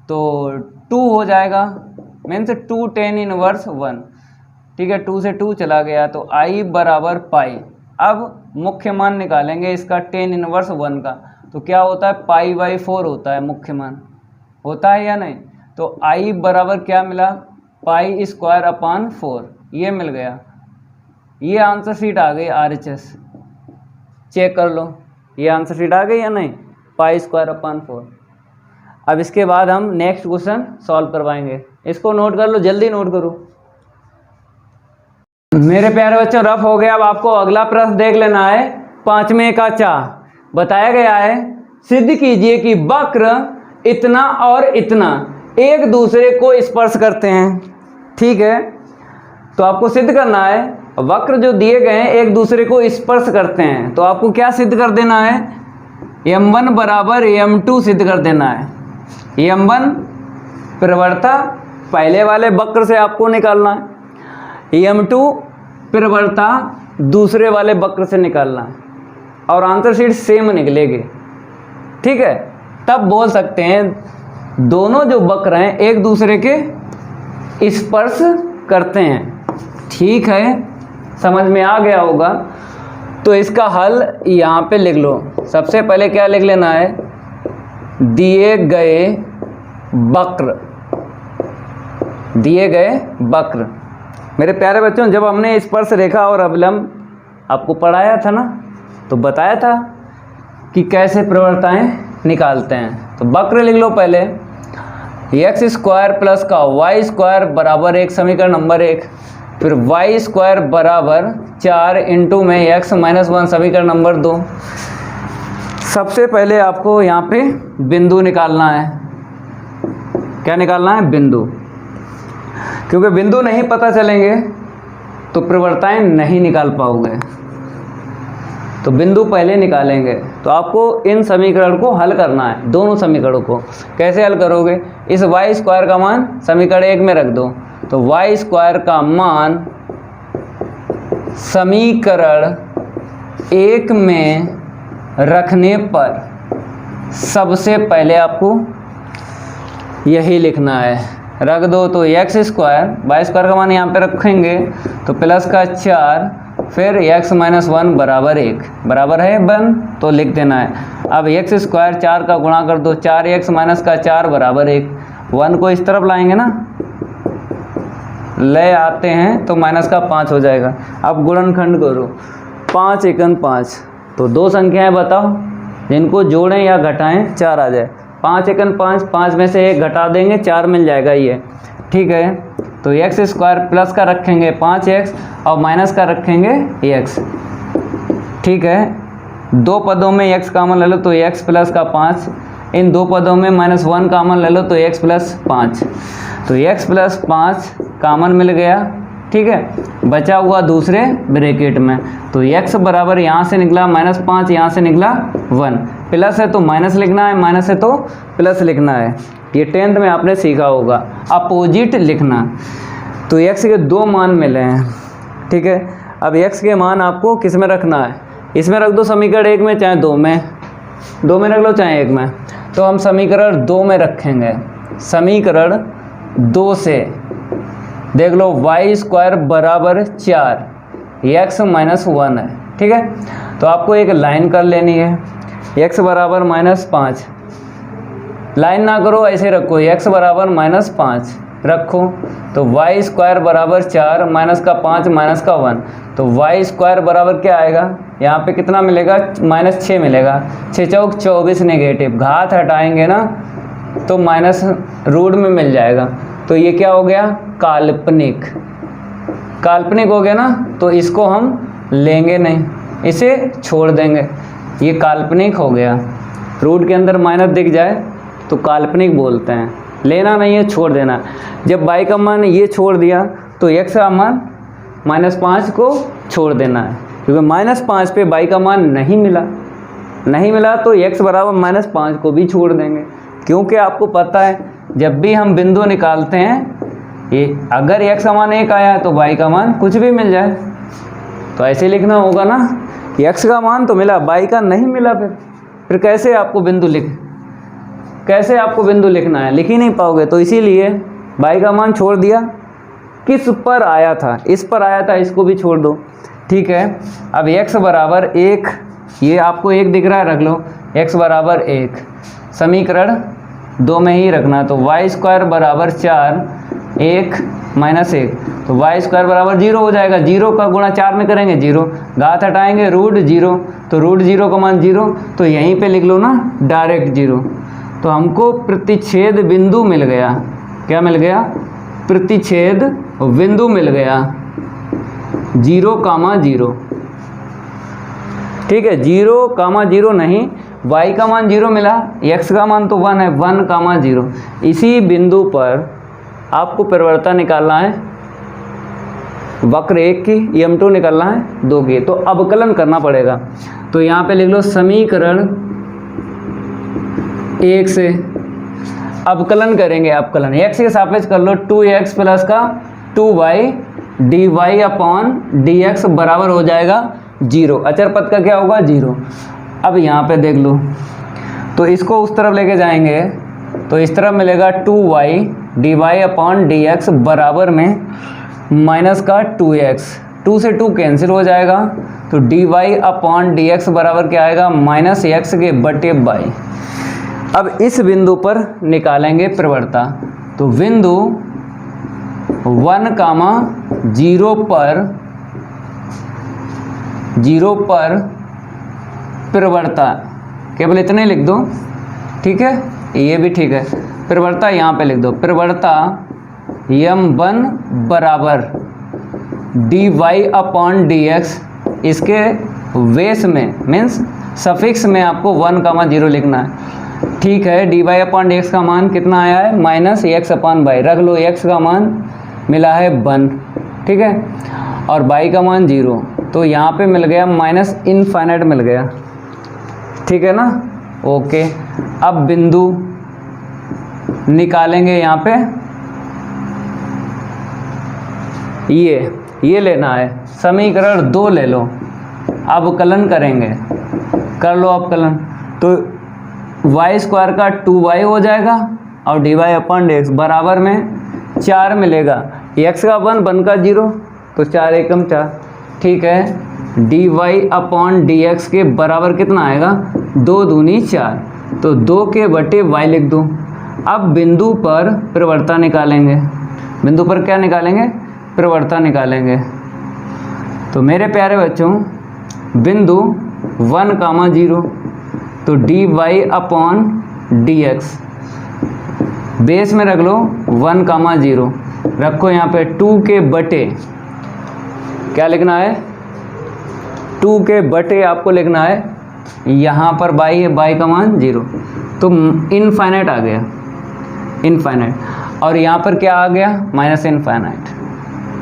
तो 2 हो जाएगा, मीन्स 2 tan इनवर्स 1, ठीक है, 2 से 2 चला गया तो I बराबर पाई। अब मुख्य मान निकालेंगे इसका टेन इनवर्स 1 का, तो क्या होता है π/4 होता है मुख्य मान, होता है या नहीं। तो I बराबर क्या मिला, π²/4 ये मिल गया। ये आंसर शीट आ गई RHS, चेक कर लो ये आंसर शीट आ गई या नहीं, π²/4। अब इसके बाद हम नेक्स्ट क्वेश्चन सॉल्व करवाएंगे, इसको नोट कर लो, जल्दी नोट करो मेरे प्यारे बच्चों। रफ हो गया। अब आपको अगला प्रश्न देख लेना है, 5वें का चा बताया गया है, सिद्ध कीजिए कि वक्र इतना और इतना एक दूसरे को स्पर्श करते हैं। ठीक है, तो आपको सिद्ध करना है वक्र जो दिए गए हैं एक दूसरे को स्पर्श करते हैं, तो आपको क्या सिद्ध कर देना है, m1 बराबर m2 सिद्ध कर देना है। m1 प्रवणता पहले वाले वक्र से आपको निकालना है, m2 प्रवणता दूसरे वाले वक्र से निकालना है, और आंसर शीट सेम निकलेगी। ठीक है, तब बोल सकते हैं दोनों जो वक्र हैं एक दूसरे के स्पर्श करते हैं। ठीक है, समझ में आ गया होगा। तो इसका हल यहाँ पे लिख लो। सबसे पहले क्या लिख लेना है, दिए गए वक्र। मेरे प्यारे बच्चों, जब हमने स्पर्श रेखा और अवलंब आपको पढ़ाया था ना, तो बताया था कि कैसे प्रवणताएं निकालते हैं। तो वक्र लिख लो पहले, x² प्लस का y² बराबर 1 समीकरण नंबर 1, फिर y² बराबर 4 इंटू में x - 1 समीकरण नंबर 2। सबसे पहले आपको यहाँ पे बिंदु निकालना है। क्या निकालना है, बिंदु, क्योंकि बिंदु नहीं पता चलेंगे तो प्रवणताएं नहीं निकाल पाओगे। तो बिंदु पहले निकालेंगे। तो आपको इन समीकरण को हल करना है, दोनों समीकरणों को। कैसे हल करोगे, इस y² का मान समीकरण 1 में रख दो, तो y² का मान समीकरण 1 में रखने पर सबसे पहले आपको यही लिखना है, रख दो। तो x² y² का मान यहाँ पे रखेंगे तो प्लस का 4, फिर x - 1 बराबर 1 बराबर है 1, तो लिख देना है। अब x² 4 का गुणा कर दो, 4x - का 4 बराबर 1, 1 को इस तरफ लाएंगे ना, ले आते हैं तो माइनस का 5 हो जाएगा। अब गुणनखंड करो, 5 एकन 5, तो दो संख्याएं बताओ जिनको जोड़ें या घटाएं 4 आ जाए। 5 एकन 5, 5 में से 1 घटा देंगे 4 मिल जाएगा ये। ठीक है, तो x² प्लस का रखेंगे 5x और माइनस का रखेंगे x। ठीक है, दो पदों में x कॉमन ले लो तो x प्लस का 5, इन दो पदों में -1 कॉमन ले लो तो x प्लस 5, तो x प्लस 5 कॉमन मिल गया। ठीक है, बचा हुआ दूसरे ब्रैकेट में, तो x बराबर यहाँ से निकला -5, यहाँ से निकला 1, प्लस है तो माइनस लिखना है, माइनस है तो प्लस लिखना है। ये 10th में आपने सीखा होगा, अपोजिट लिखना। तो x के दो मान मिले हैं। ठीक है, अब x के मान आपको किस में रखना है, इसमें रख दो समीकरण 1 में, चाहे 2 में, 2 में रख लो चाहे 1 में। तो हम समीकरण 2 में रखेंगे। समीकरण 2 से देख लो y² बराबर 4, x - 1 है। ठीक है, तो आपको एक लाइन कर लेनी है, x बराबर -5, लाइन ना करो ऐसे रखो, x बराबर -5 रखो, तो y² बराबर 4 माइनस का 5 माइनस का 1, तो y² बराबर क्या आएगा, यहाँ पे कितना मिलेगा, -6 मिलेगा। 6 चौक 24 नेगेटिव, घात हटाएंगे ना तो माइनस रूट में मिल जाएगा। तो ये क्या हो गया, काल्पनिक, काल्पनिक हो गया ना, तो इसको हम लेंगे नहीं, इसे छोड़ देंगे। ये काल्पनिक हो गया, रूट के अंदर माइनस दिख जाए तो काल्पनिक बोलते हैं, लेना नहीं है, छोड़ देना। जब y का मान ये छोड़ दिया तो x का मान -5 को छोड़ देना है, क्योंकि -5 पे y का मान नहीं मिला तो x बराबर -5 को भी छोड़ देंगे। क्योंकि आपको पता है जब भी हम बिंदु निकालते हैं, ये अगर x का मान 1 आया तो y का मान कुछ भी मिल जाए, तो ऐसे लिखना होगा ना कि x का मान तो मिला, y का नहीं मिला, फिर कैसे आपको बिंदु लिखना है, लिख ही नहीं पाओगे। तो इसीलिए y का मान छोड़ दिया किस पर आया था, इस पर आया था, इसको भी छोड़ दो, ठीक है। अब x बराबर 1, ये आपको 1 दिख रहा है, रख लो, x बराबर 1, समीकरण 2 में ही रखना, तो वाई स्क्वायर बराबर 4, 1 माइनस 1, तो वाई स्क्वायर बराबर 0 हो जाएगा। 0 का गुणा 4 में करेंगे 0, घात हटाएंगे रूट 0, तो रूट 0 का मान 0, तो यहीं पे लिख लो ना डायरेक्ट 0। तो हमको प्रतिच्छेद बिंदु मिल गया, क्या मिल गया, प्रतिच्छेद बिंदु मिल गया 0,0, ठीक है। 0,0 नहीं, y का मान 0 मिला, x का मान तो 1 है, 1,0। इसी बिंदु पर आपको परिवर्तन निकालना है, वक्र 1 की, m2 निकालना है 2 की, तो अवकलन करना पड़ेगा। तो यहाँ पे लिख लो समीकरण 1 से अवकलन करेंगे, अवकलन x के सापेक्ष कर लो, 2x प्लस का 2y dy अपॉन dx बराबर हो जाएगा 0, अचर पद का क्या होगा 0। अब यहाँ पे देख लो, तो इसको उस तरफ लेके जाएंगे तो इस तरफ मिलेगा 2y dy अपॉन dx बराबर में माइनस का 2x, 2 से 2 कैंसिल हो जाएगा, तो dy अपॉन dx बराबर क्या आएगा, माइनस x के बटे बाई। अब इस बिंदु पर निकालेंगे प्रवणता, तो बिंदु 1,0 पर प्रवणता, केवल इतने लिख दो, ठीक है, ये भी ठीक है। प्रवणता यहाँ पे लिख दो, प्रवणता m1 बराबर dy अपॉन dx, इसके वेस में मीन्स सफिक्स में आपको 1,0 लिखना है, ठीक है। dy अपॉन dx का मान कितना आया है, माइनस x अपॉन बाई, रख लो, x का मान मिला है 1, ठीक है, और y का मान 0, तो यहाँ पे मिल गया माइनस इनफाइनाइट मिल गया, ठीक है ना, ओके। अब बिंदु निकालेंगे यहाँ पे, ये लेना है, समीकरण 2 ले लो, अवकलन करेंगे, कर लो अवकलन, तो वाई स्क्वायर का 2y हो जाएगा और dy अपॉन dx बराबर में 4 मिलेगा, x का 1, 1 का 0, तो 4 एकम 4, ठीक है। dy अपॉन dx के बराबर कितना आएगा, 2 दूनी 4, तो 2 के बटे y लिख दो। अब बिंदु पर प्रवणता निकालेंगे, बिंदु पर क्या निकालेंगे, प्रवणता निकालेंगे। तो मेरे प्यारे बच्चों, बिंदु 1,0, तो dy अपॉन dx बेस में रख लो 1,0, रखो यहाँ पे 2 के बटे, क्या लिखना है, 2 के बटे आपको लिखना है, यहाँ पर y है, y का मान 0, तो इनफाइनाइट आ गया, इनफाइनाइट, और यहाँ पर क्या आ गया, माइनस इनफाइनाइट।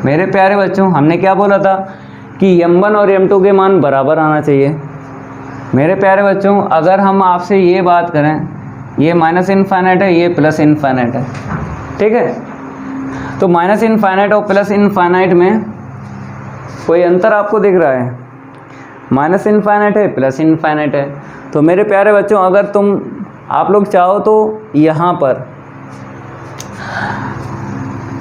मेरे प्यारे बच्चों, हमने क्या बोला था कि m1 और m2 के मान बराबर आना चाहिए। मेरे प्यारे बच्चों, अगर हम आपसे ये बात करें, ये माइनस इनफाइनाइट है, ये प्लस इनफाइनाइट है, ठीक है, तो माइनस इनफाइनाइट और प्लस इनफाइनाइट में कोई अंतर आपको दिख रहा है, माइनस इनफाइनाइट है, प्लस इनफाइनाइट है। तो मेरे प्यारे बच्चों, अगर आप लोग चाहो तो यहाँ पर,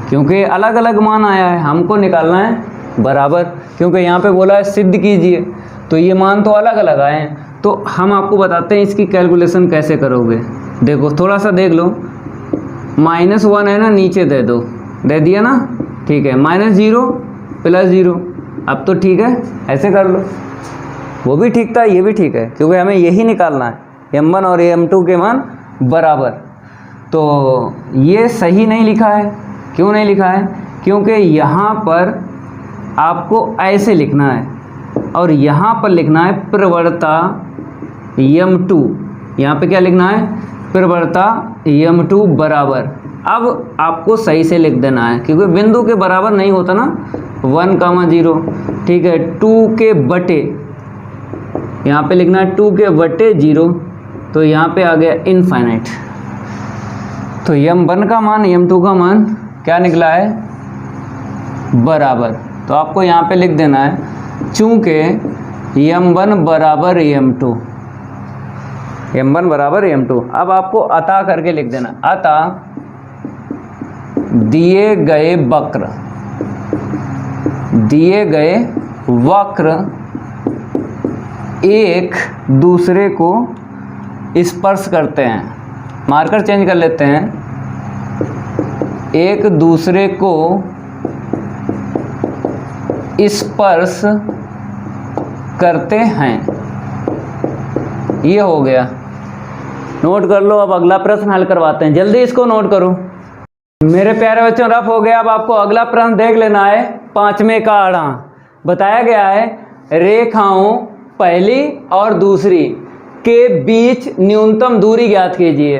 क्योंकि अलग अलग मान आया है, हमको निकालना है बराबर, क्योंकि यहाँ पे बोला है सिद्ध कीजिए, तो ये मान तो अलग अलग आए हैं, तो हम आपको बताते हैं इसकी कैलकुलेशन कैसे करोगे। देखो, थोड़ा सा देख लो, -1 है ना, नीचे दे दो, दे दिया ना, ठीक है, -0 प्लस 0, अब तो ठीक है, ऐसे कर लो, वो भी ठीक था, ये भी ठीक है, क्योंकि हमें यही निकालना है, m1 और m2 के मान बराबर। तो ये सही नहीं लिखा है, क्यों नहीं लिखा है, क्योंकि यहाँ पर आपको ऐसे लिखना है और यहाँ पर लिखना है प्रवणता m2, यहाँ पे क्या लिखना है, प्रवणता m2 बराबर। अब आपको सही से लिख देना है, क्योंकि बिंदु के बराबर नहीं होता ना, 1,0, ठीक है, 2 के बटे, यहाँ पे लिखना है 2 के बटे 0, तो यहाँ पे आ गया इनफाइनाइट। तो m1 का मान m2 का मान क्या निकला है, बराबर। तो आपको यहाँ पे लिख देना है, चूँकि m1 बराबर m2, m1 बराबर m2। अब आपको अतः करके लिख देना, अतः दिए गए वक्र, दिए गए वक्र एक दूसरे को स्पर्श करते हैं, मार्कर चेंज कर लेते हैं, एक दूसरे को स्पर्श करते हैं। ये हो गया, नोट कर लो। अब अगला प्रश्न हल करवाते हैं, जल्दी इसको नोट करो मेरे प्यारे बच्चों। रफ हो गया। अब आपको अगला प्रश्न देख लेना है। 5वें का आड़ा बताया गया है, रेखाओं पहली और दूसरी के बीच न्यूनतम दूरी ज्ञात कीजिए।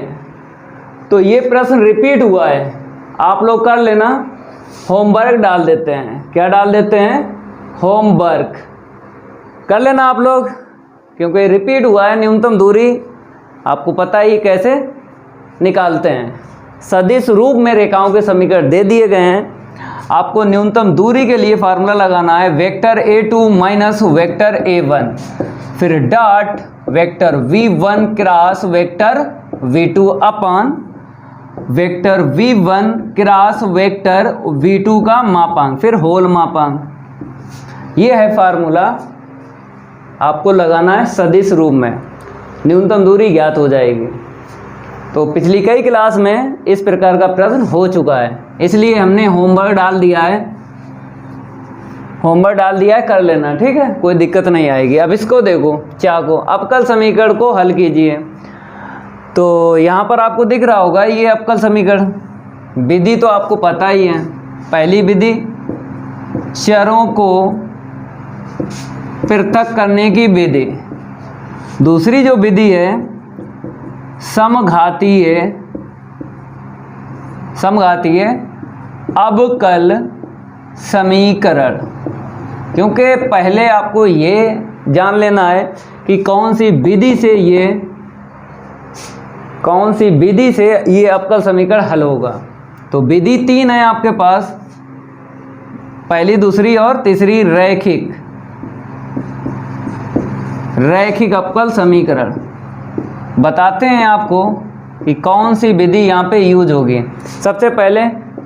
तो ये प्रश्न रिपीट हुआ है, आप लोग कर लेना। होमवर्क डाल देते हैं, क्या डाल देते हैं, होमवर्क कर लेना आप लोग, क्योंकि रिपीट हुआ है। न्यूनतम दूरी आपको पता ही कैसे निकालते हैं। सदिश रूप में रेखाओं के समीकरण दे दिए गए हैं। आपको न्यूनतम दूरी के लिए फार्मूला लगाना है, vector a2 minus vector a1, फिर dot vector v1 cross vector v2 upon vector v1 cross vector v2 का मापांक, फिर होल मापांक। ये है फार्मूला, आपको लगाना है सदिश रूप में, न्यूनतम दूरी ज्ञात हो जाएगी। तो पिछली कई क्लास में इस प्रकार का प्रश्न हो चुका है, इसलिए हमने होमवर्क डाल दिया है। होमवर्क डाल दिया है, कर लेना, ठीक है, कोई दिक्कत नहीं आएगी। अब इसको देखो, चाको अवकल समीकरण को हल कीजिए। तो यहाँ पर आपको दिख रहा होगा ये अवकल समीकरण। विधि तो आपको पता ही है। पहली विधि चरों को पृथक करने की विधि, दूसरी जो विधि है समघातीय अवकल समीकरण। क्योंकि पहले आपको ये जान लेना है कि कौन सी विधि से ये अवकल समीकरण हल होगा। तो विधि 3 है आपके पास, पहली, दूसरी और तीसरी। रैखिक अवकल समीकरण बताते हैं आपको कि कौन सी विधि यहाँ पे यूज होगी। सबसे पहले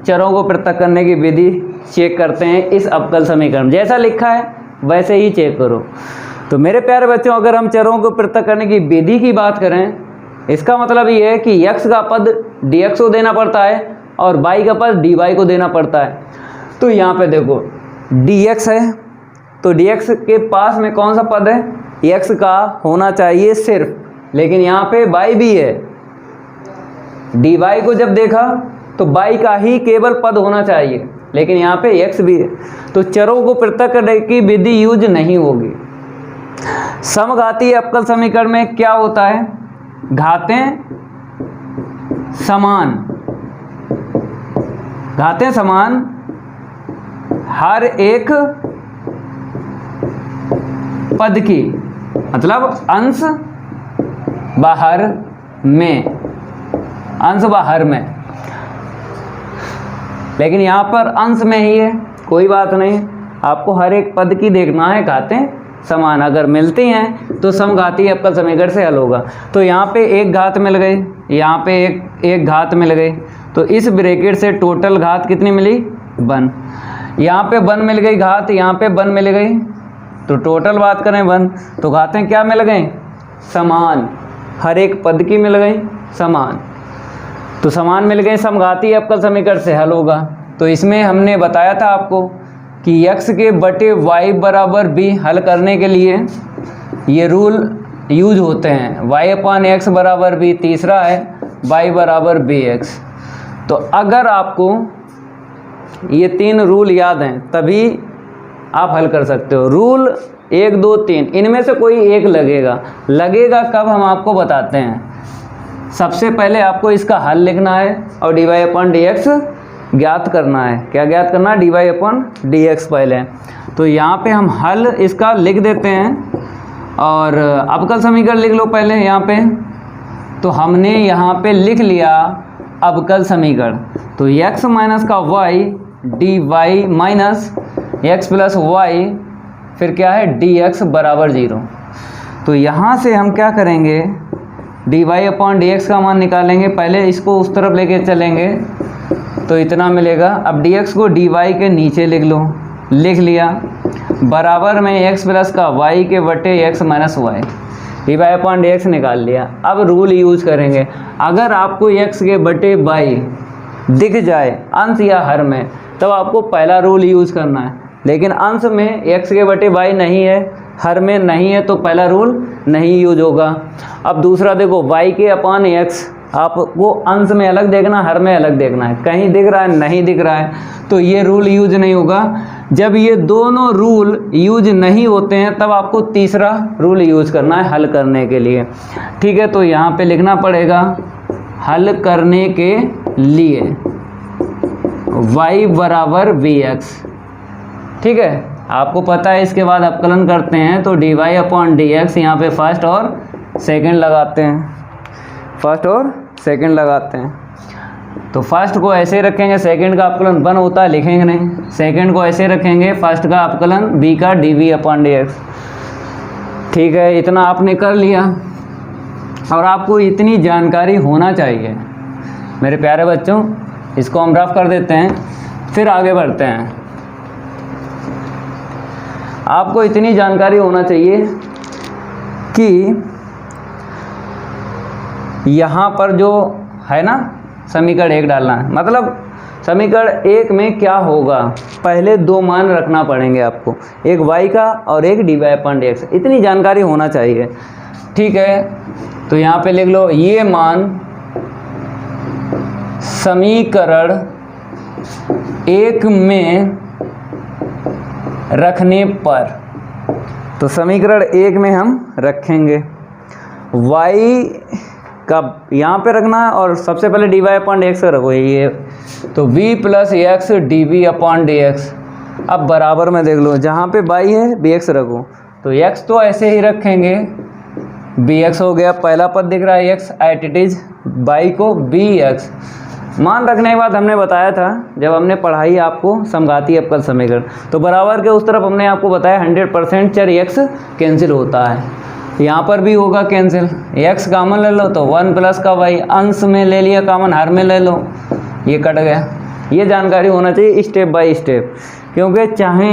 चरों को पृथक करने की विधि चेक करते हैं। इस अवकल समीकरण जैसा लिखा है वैसे ही चेक करो। तो मेरे प्यारे बच्चों, अगर हम चरों को पृथक करने की विधि की बात करें, इसका मतलब ये है कि x का पद dx को देना पड़ता है और y का पद dy को देना पड़ता है। तो यहाँ पे देखो dx है, तो dx के पास में कौन सा पद है, x का होना चाहिए सिर्फ, लेकिन यहाँ पे y भी है। dy को जब देखा तो y का ही केवल पद होना चाहिए, लेकिन यहाँ पे x भी है। तो चरों को पृथक करने की विधि यूज नहीं होगी। समघातीय अवकल समीकरण में क्या होता है, घातें समान हर एक पद की, मतलब अंश बाहर में, लेकिन यहाँ पर अंश में ही है, कोई बात नहीं। आपको हर एक पद की देखना है, घातें समान अगर मिलती हैं तो समघातीय अवकल समीकरण से हल होगा। तो यहाँ पे एक घात मिल गई, यहाँ पे एक घात मिल गई, तो इस ब्रैकेट से टोटल घात कितनी मिली, 1। यहाँ पे 1 मिल गई घात, यहाँ पे 1 मिल गई, तो टोटल बात करें 1। तो घातें क्या मिल गई, समान, हर एक पद की मिल गई समान। तो समान मिल गई, समघातीय अवकल समीकरण से हल होगा। तो इसमें हमने बताया था आपको कि x के बटे y बराबर b हल करने के लिए ये रूल यूज होते हैं। y/x बराबर b, तीसरा है y बराबर bx। तो अगर आपको ये 3 रूल याद हैं तभी आप हल कर सकते हो। रूल 1, 2, 3 इनमें से कोई एक लगेगा कब हम आपको बताते हैं। सबसे पहले आपको इसका हल लिखना है और dy/dx ज्ञात करना है। क्या ज्ञात करना है, dy/dx पहले। तो यहाँ पे हम हल इसका लिख देते हैं और अवकल समीकरण लिख लो पहले यहाँ पे। तो हमने यहाँ पे लिख लिया अवकल समीकरण। तो x माइनस का y dy minus x plus y, फिर क्या है dx बराबर 0। तो यहाँ से हम क्या करेंगे, dy/dx का मान निकालेंगे। पहले इसको उस तरफ लेके चलेंगे तो इतना मिलेगा। अब dx को dy के नीचे लिख लो, लिख लिया, बराबर में x प्लस का y के बटे x minus y, dy upon dx निकाल लिया। अब रूल यूज करेंगे, अगर आपको x के बटे y दिख जाए अंश या हर में, तब आपको पहला रूल यूज करना है, लेकिन अंश में x के बटे y नहीं है, हर में नहीं है, तो पहला रूल नहीं यूज होगा। अब दूसरा देखो, y के अपॉन x आपको अंश में अलग देखना, हर में अलग देखना है, कहीं दिख रहा है नहीं दिख रहा है, तो ये रूल यूज नहीं होगा। जब ये दोनों रूल यूज नहीं होते हैं तब आपको तीसरा रूल यूज करना है हल करने के लिए। ठीक है, तो यहाँ पे लिखना पड़ेगा हल करने के लिए y बराबर vx। ठीक है, आपको पता है इसके बाद अवकलन करते हैं तो dy अपॉन dx, यहाँ पे फर्स्ट और सेकंड लगाते हैं, फर्स्ट और सेकंड लगाते हैं। तो फर्स्ट को ऐसे रखेंगे, सेकंड का अवकलन 1 होता है, लिखेंगे नहीं, सेकंड को ऐसे रखेंगे, फर्स्ट का अवकलन b का dv अपॉन dx। ठीक है, इतना आपने कर लिया और आपको इतनी जानकारी होना चाहिए मेरे प्यारे बच्चों। इसको हम रफ कर देते हैं, फिर आगे बढ़ते हैं। आपको इतनी जानकारी होना चाहिए कि यहाँ पर जो है ना समीकरण 1 डालना है, मतलब समीकरण 1 में क्या होगा, पहले 2 मान रखना पड़ेंगे आपको, एक y का और एक dy अपॉन dx। इतनी जानकारी होना चाहिए। ठीक है, तो यहाँ पे लिख लो, ये मान समीकरण 1 में रखने पर, तो समीकरण 1 में हम रखेंगे y का यहाँ पे रखना है और सबसे पहले dy अपॉन dx रखो ये, तो v plus x dv upon dx। अब बराबर में देख लो, जहाँ पे y है bx रखो, तो x तो ऐसे ही रखेंगे, bx हो गया, पहला पद दिख रहा है x at it is, y को bx। मान रखने के बाद हमने बताया था जब हमने पढ़ाई आपको समघाती अवकल समीकरण, तो बराबर के उस तरफ हमने आपको बताया 100% चर x कैंसिल होता है, यहाँ पर भी होगा कैंसिल, x कॉमन ले लो तो 1 प्लस का y, अंश में ले लिया कॉमन, हर में ले लो, ये कट गया। ये जानकारी होना चाहिए स्टेप बाय स्टेप, क्योंकि चाहे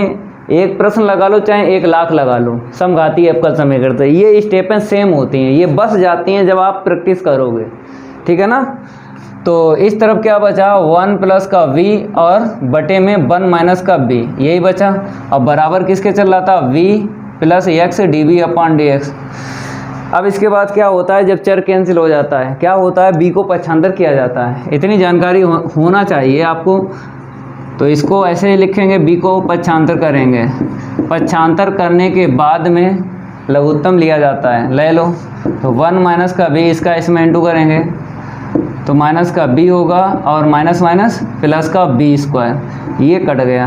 एक प्रश्न लगा लो चाहे 1 लाख लगा लो, समघाती अवकल समीकरण तो ये स्टेपें सेम होती हैं, ये बस जाती हैं जब आप प्रैक्टिस करोगे। ठीक है ना, तो इस तरफ क्या बचा, 1 प्लस का v और बटे में 1 माइनस का b, यही बचा। अब बराबर किसके चल रहा था, v plus x dv upon dx। अब इसके बाद क्या होता है, जब चर कैंसिल हो जाता है क्या होता है, b को पक्षांतर किया जाता है। इतनी जानकारी होना चाहिए आपको। तो इसको ऐसे लिखेंगे, b को पक्षांतर करेंगे, पक्षांतर करने के बाद में लघुत्तम लिया जाता है, ले लो, तो 1 माइनस का b, इसका इसमें इंटू करेंगे तो माइनस का b होगा और माइनस माइनस प्लस का b स्क्वायर, ये कट गया,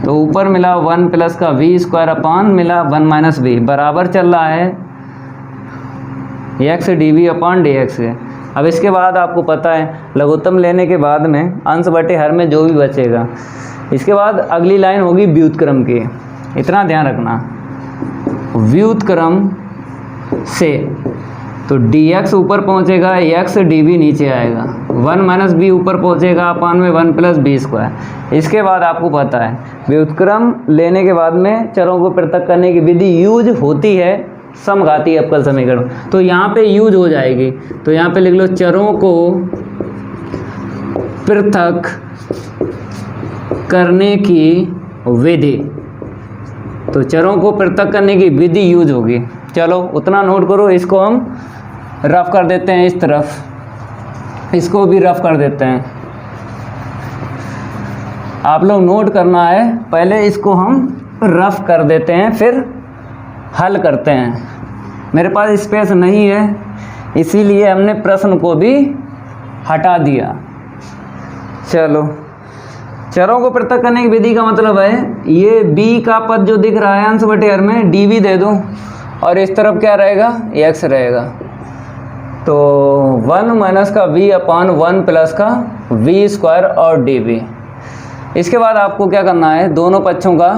तो ऊपर मिला 1 प्लस का v स्क्वायर अपॉन मिला 1 माइनस b, बराबर चल रहा है x dv अपॉन dx है। अब इसके बाद आपको पता है लघुत्तम लेने के बाद में अंश बटे हर में जो भी बचेगा, इसके बाद अगली लाइन होगी व्युत्क्रम की, इतना ध्यान रखना, व्युत्क्रम से तो dx ऊपर पहुंचेगा, x dv नीचे आएगा, 1 माइनस b ऊपर पहुंचेगा अपॉन में 1 प्लस b स्क्वायर। इसके बाद आपको पता है व्युत्क्रम लेने के बाद में चरों को पृथक करने की विधि यूज होती है समघाती अवकल समीकरण, तो यहाँ पे यूज हो जाएगी। तो यहाँ पे लिख लो, चरों को पृथक करने की विधि, तो चरों को पृथक करने की विधि यूज होगी। चलो उतना नोट करो, इसको हम रफ कर देते हैं, इस तरफ इसको भी रफ कर देते हैं। आप लोग नोट करना है, पहले इसको हम रफ कर देते हैं फिर हल करते हैं। मेरे पास स्पेस नहीं है इसीलिए हमने प्रश्न को भी हटा दिया। चलो, चरों को पृथक करने की विधि का मतलब है ये b का पद जो दिख रहा है अंश बटे हर में dv दे दो और इस तरफ क्या रहेगा, x रहेगा, तो 1 माइनस का v अपॉन 1 प्लस का v स्क्वायर और dv। इसके बाद आपको क्या करना है, दोनों पक्षों का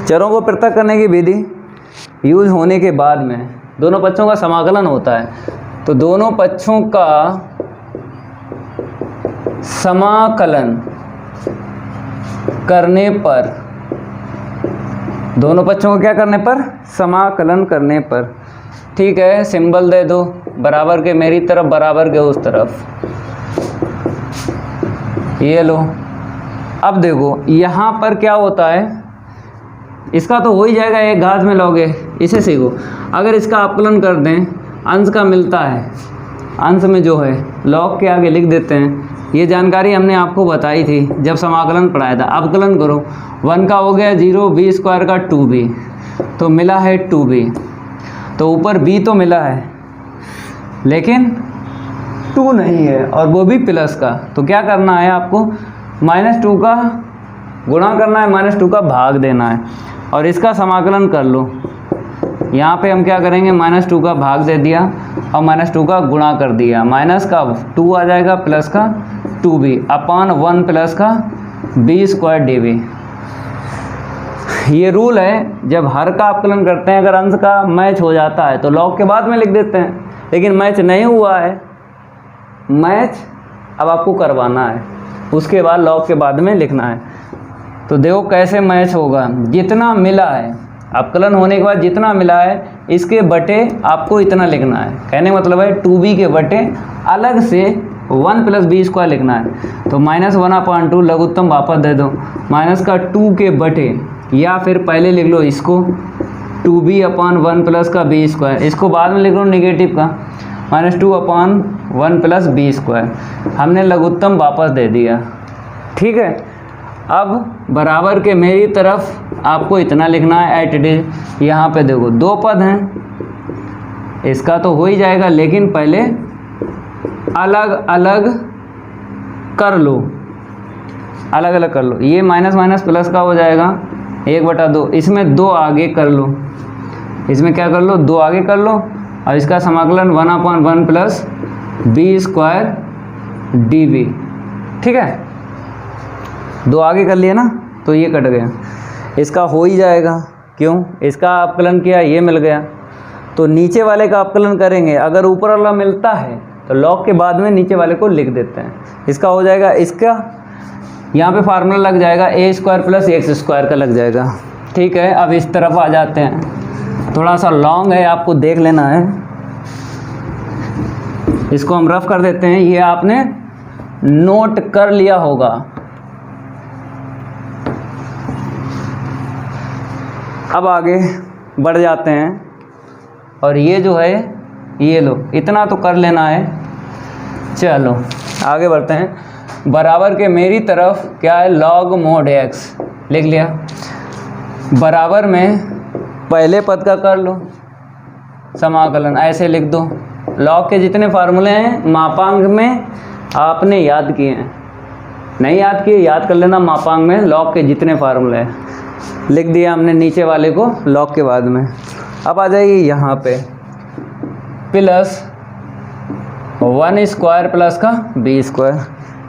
चरों को पृथक करने की विधि यूज होने के बाद में दोनों पक्षों का समाकलन होता है, तो दोनों पक्षों का समाकलन करने पर, दोनों पक्षों को क्या करने पर, समाकलन करने पर। ठीक है, सिंबल दे दो, बराबर के मेरी तरफ, बराबर के उस तरफ, ये लो। अब देखो यहाँ पर क्या होता है, इसका तो हो ही जाएगा, एक घात में लोगे, इसे सीखो। अगर इसका अपकलन कर दें, अंश का मिलता है, अंश में जो है लॉग के आगे लिख देते हैं। ये जानकारी हमने आपको बताई थी जब समाकलन पढ़ाया था। अपकलन करो, 1 का हो गया 0, b स्क्वायर का 2b, तो मिला है 2b। तो ऊपर b तो मिला है लेकिन 2 नहीं है, और वो भी प्लस का। तो क्या करना है आपको, -2 का गुणा करना है, -2 का भाग देना है, और इसका समाकलन कर लो। यहाँ पे हम क्या करेंगे, -2 का भाग दे दिया और -2 का गुणा कर दिया। माइनस का 2 आ जाएगा, प्लस का 2b अपॉन 1 प्लस का b स्क्वायर dv। ये रूल है, जब हर का अपकलन करते हैं, अगर अंश का मैच हो जाता है तो लॉग के बाद में लिख देते हैं, लेकिन मैच नहीं हुआ है, मैच अब आपको करवाना है, उसके बाद लॉग के बाद में लिखना है। तो देखो कैसे मैच होगा, जितना मिला है अपकलन होने के बाद जितना मिला है, इसके बटे आपको इतना लिखना है। कहने का मतलब है 2b के बटे अलग से 1 प्लस b स्क्वायर लिखना है। तो -1/2 लघुत्तम वापस दे दो, माइनस का 2 के बटे, या फिर पहले लिख लो इसको 2b अपॉन 1 प्लस का b स्क्वायर, इसको बाद में लिख लो निगेटिव का, -2 अपॉन 1 प्लस b स्क्वायर। हमने लघुत्तम वापस दे दिया। ठीक है, अब बराबर के मेरी तरफ आपको इतना लिखना है एट इट इज। यहाँ पे देखो 2 पद हैं, इसका तो हो ही जाएगा, लेकिन पहले अलग अलग कर लो, अलग अलग कर लो। ये माइनस माइनस प्लस का हो जाएगा 1/2, इसमें 2 आगे कर लो, इसमें क्या कर लो, 2 आगे कर लो, और इसका समाकलन 1/1 प्लस b स्क्वायर dv। ठीक है, 2 आगे कर लिए ना, तो ये कट गया, इसका हो ही जाएगा। क्यों, इसका अपकलन किया, ये मिल गया, तो नीचे वाले का अपकलन करेंगे। अगर ऊपर वाला मिलता है तो लॉग के बाद में नीचे वाले को लिख देते हैं। इसका हो जाएगा, इसका यहाँ पे फार्मूला लग जाएगा a square plus x square का लग जाएगा। ठीक है, अब इस तरफ आ जाते हैं, थोड़ा सा लॉन्ग है, आपको देख लेना है। इसको हम रफ कर देते हैं, ये आपने नोट कर लिया होगा। अब आगे बढ़ जाते हैं, और ये जो है, ये लो, इतना तो कर लेना है। चलो आगे बढ़ते हैं। बराबर के मेरी तरफ क्या है, log mod x लिख लिया, बराबर में पहले पद का कर लो समाकलन, ऐसे लिख दो। log के जितने फार्मूले हैं मापांक में आपने याद किए हैं, नहीं याद किए याद कर लेना, मापांक में log के जितने फार्मूले हैं लिख दिया हमने नीचे वाले को log के बाद में। अब आ जाइए यहाँ पे, प्लस 1 स्क्वायर प्लस का b स्क्वायर।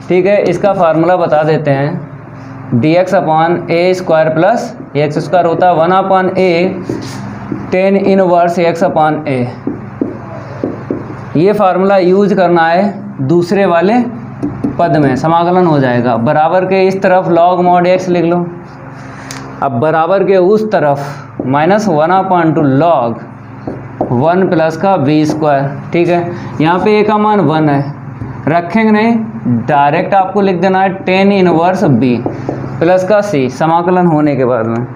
ठीक है, इसका फार्मूला बता देते हैं, dx upon a square plus x square होता है 1/a tan inverse x upon a। ये फार्मूला यूज करना है दूसरे वाले पद में, समाकलन हो जाएगा। बराबर के इस तरफ log mod x लिख लो, अब बराबर के उस तरफ -1/2 log 1 प्लस का b स्क्वायर। ठीक है, यहाँ पे a का मान 1 है, रखेंगे नहीं, डायरेक्ट आपको लिख देना है tan इनवर्स b प्लस का c, समाकलन होने के बाद में।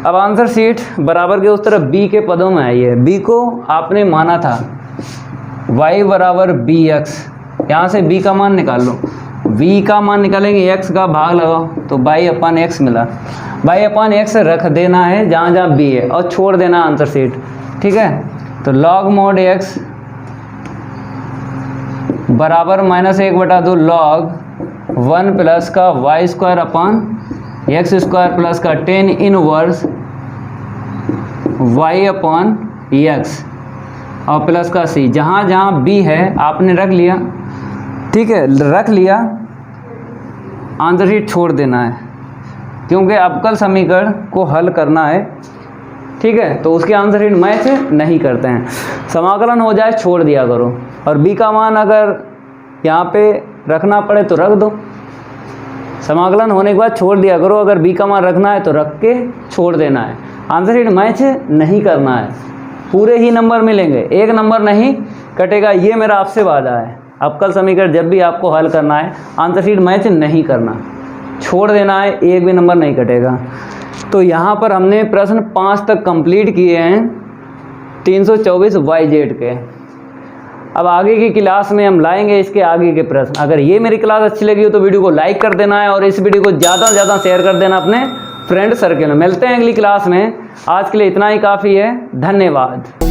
अब आंसर शीट बराबर के उस तरफ b के पदों में आई है। b को आपने माना था y बराबर bx, यहाँ से b का मान निकाल लो, v का मान निकालेंगे, x का भाग लगाओ, तो y/x मिला। y/x रख देना है जहाँ जहाँ b है, और छोड़ देना आंसर शीट। ठीक है, तो log mod x बराबर -1/2 log 1 प्लस का y square upon x square plus का tan inverse y upon x, और प्लस का c, जहाँ जहाँ b है आपने रख लिया। ठीक है, रख लिया, आंसर शीट छोड़ देना है, क्योंकि अवकल समीकरण को हल करना है। ठीक है, तो उसके आंसर शीट मैच नहीं करते हैं, समाकलन हो जाए छोड़ दिया करो। और b का मान अगर यहाँ पे रखना पड़े तो रख दो, समाकलन होने के बाद छोड़ दिया करो। अगर बी का मान रखना है तो रख के छोड़ देना है। आंसर शीट मैच नहीं करना है, पूरे ही नंबर मिलेंगे, एक नंबर नहीं कटेगा, ये मेरा आपसे वादा है। अब कल समीकरण जब भी आपको हल करना है आंसर शीट मैच नहीं करना, छोड़ देना है, एक भी नंबर नहीं कटेगा। तो यहाँ पर हमने प्रश्न 5 तक कंप्लीट किए हैं 324 YZ के। अब आगे की क्लास में हम लाएंगे इसके आगे के प्रश्न। अगर ये मेरी क्लास अच्छी लगी हो तो वीडियो को लाइक कर देना है और इस वीडियो को ज़्यादा से ज़्यादा शेयर कर देना अपने फ्रेंड सर्कल में। मिलते हैं अगली क्लास में, आज के लिए इतना ही काफ़ी है, धन्यवाद।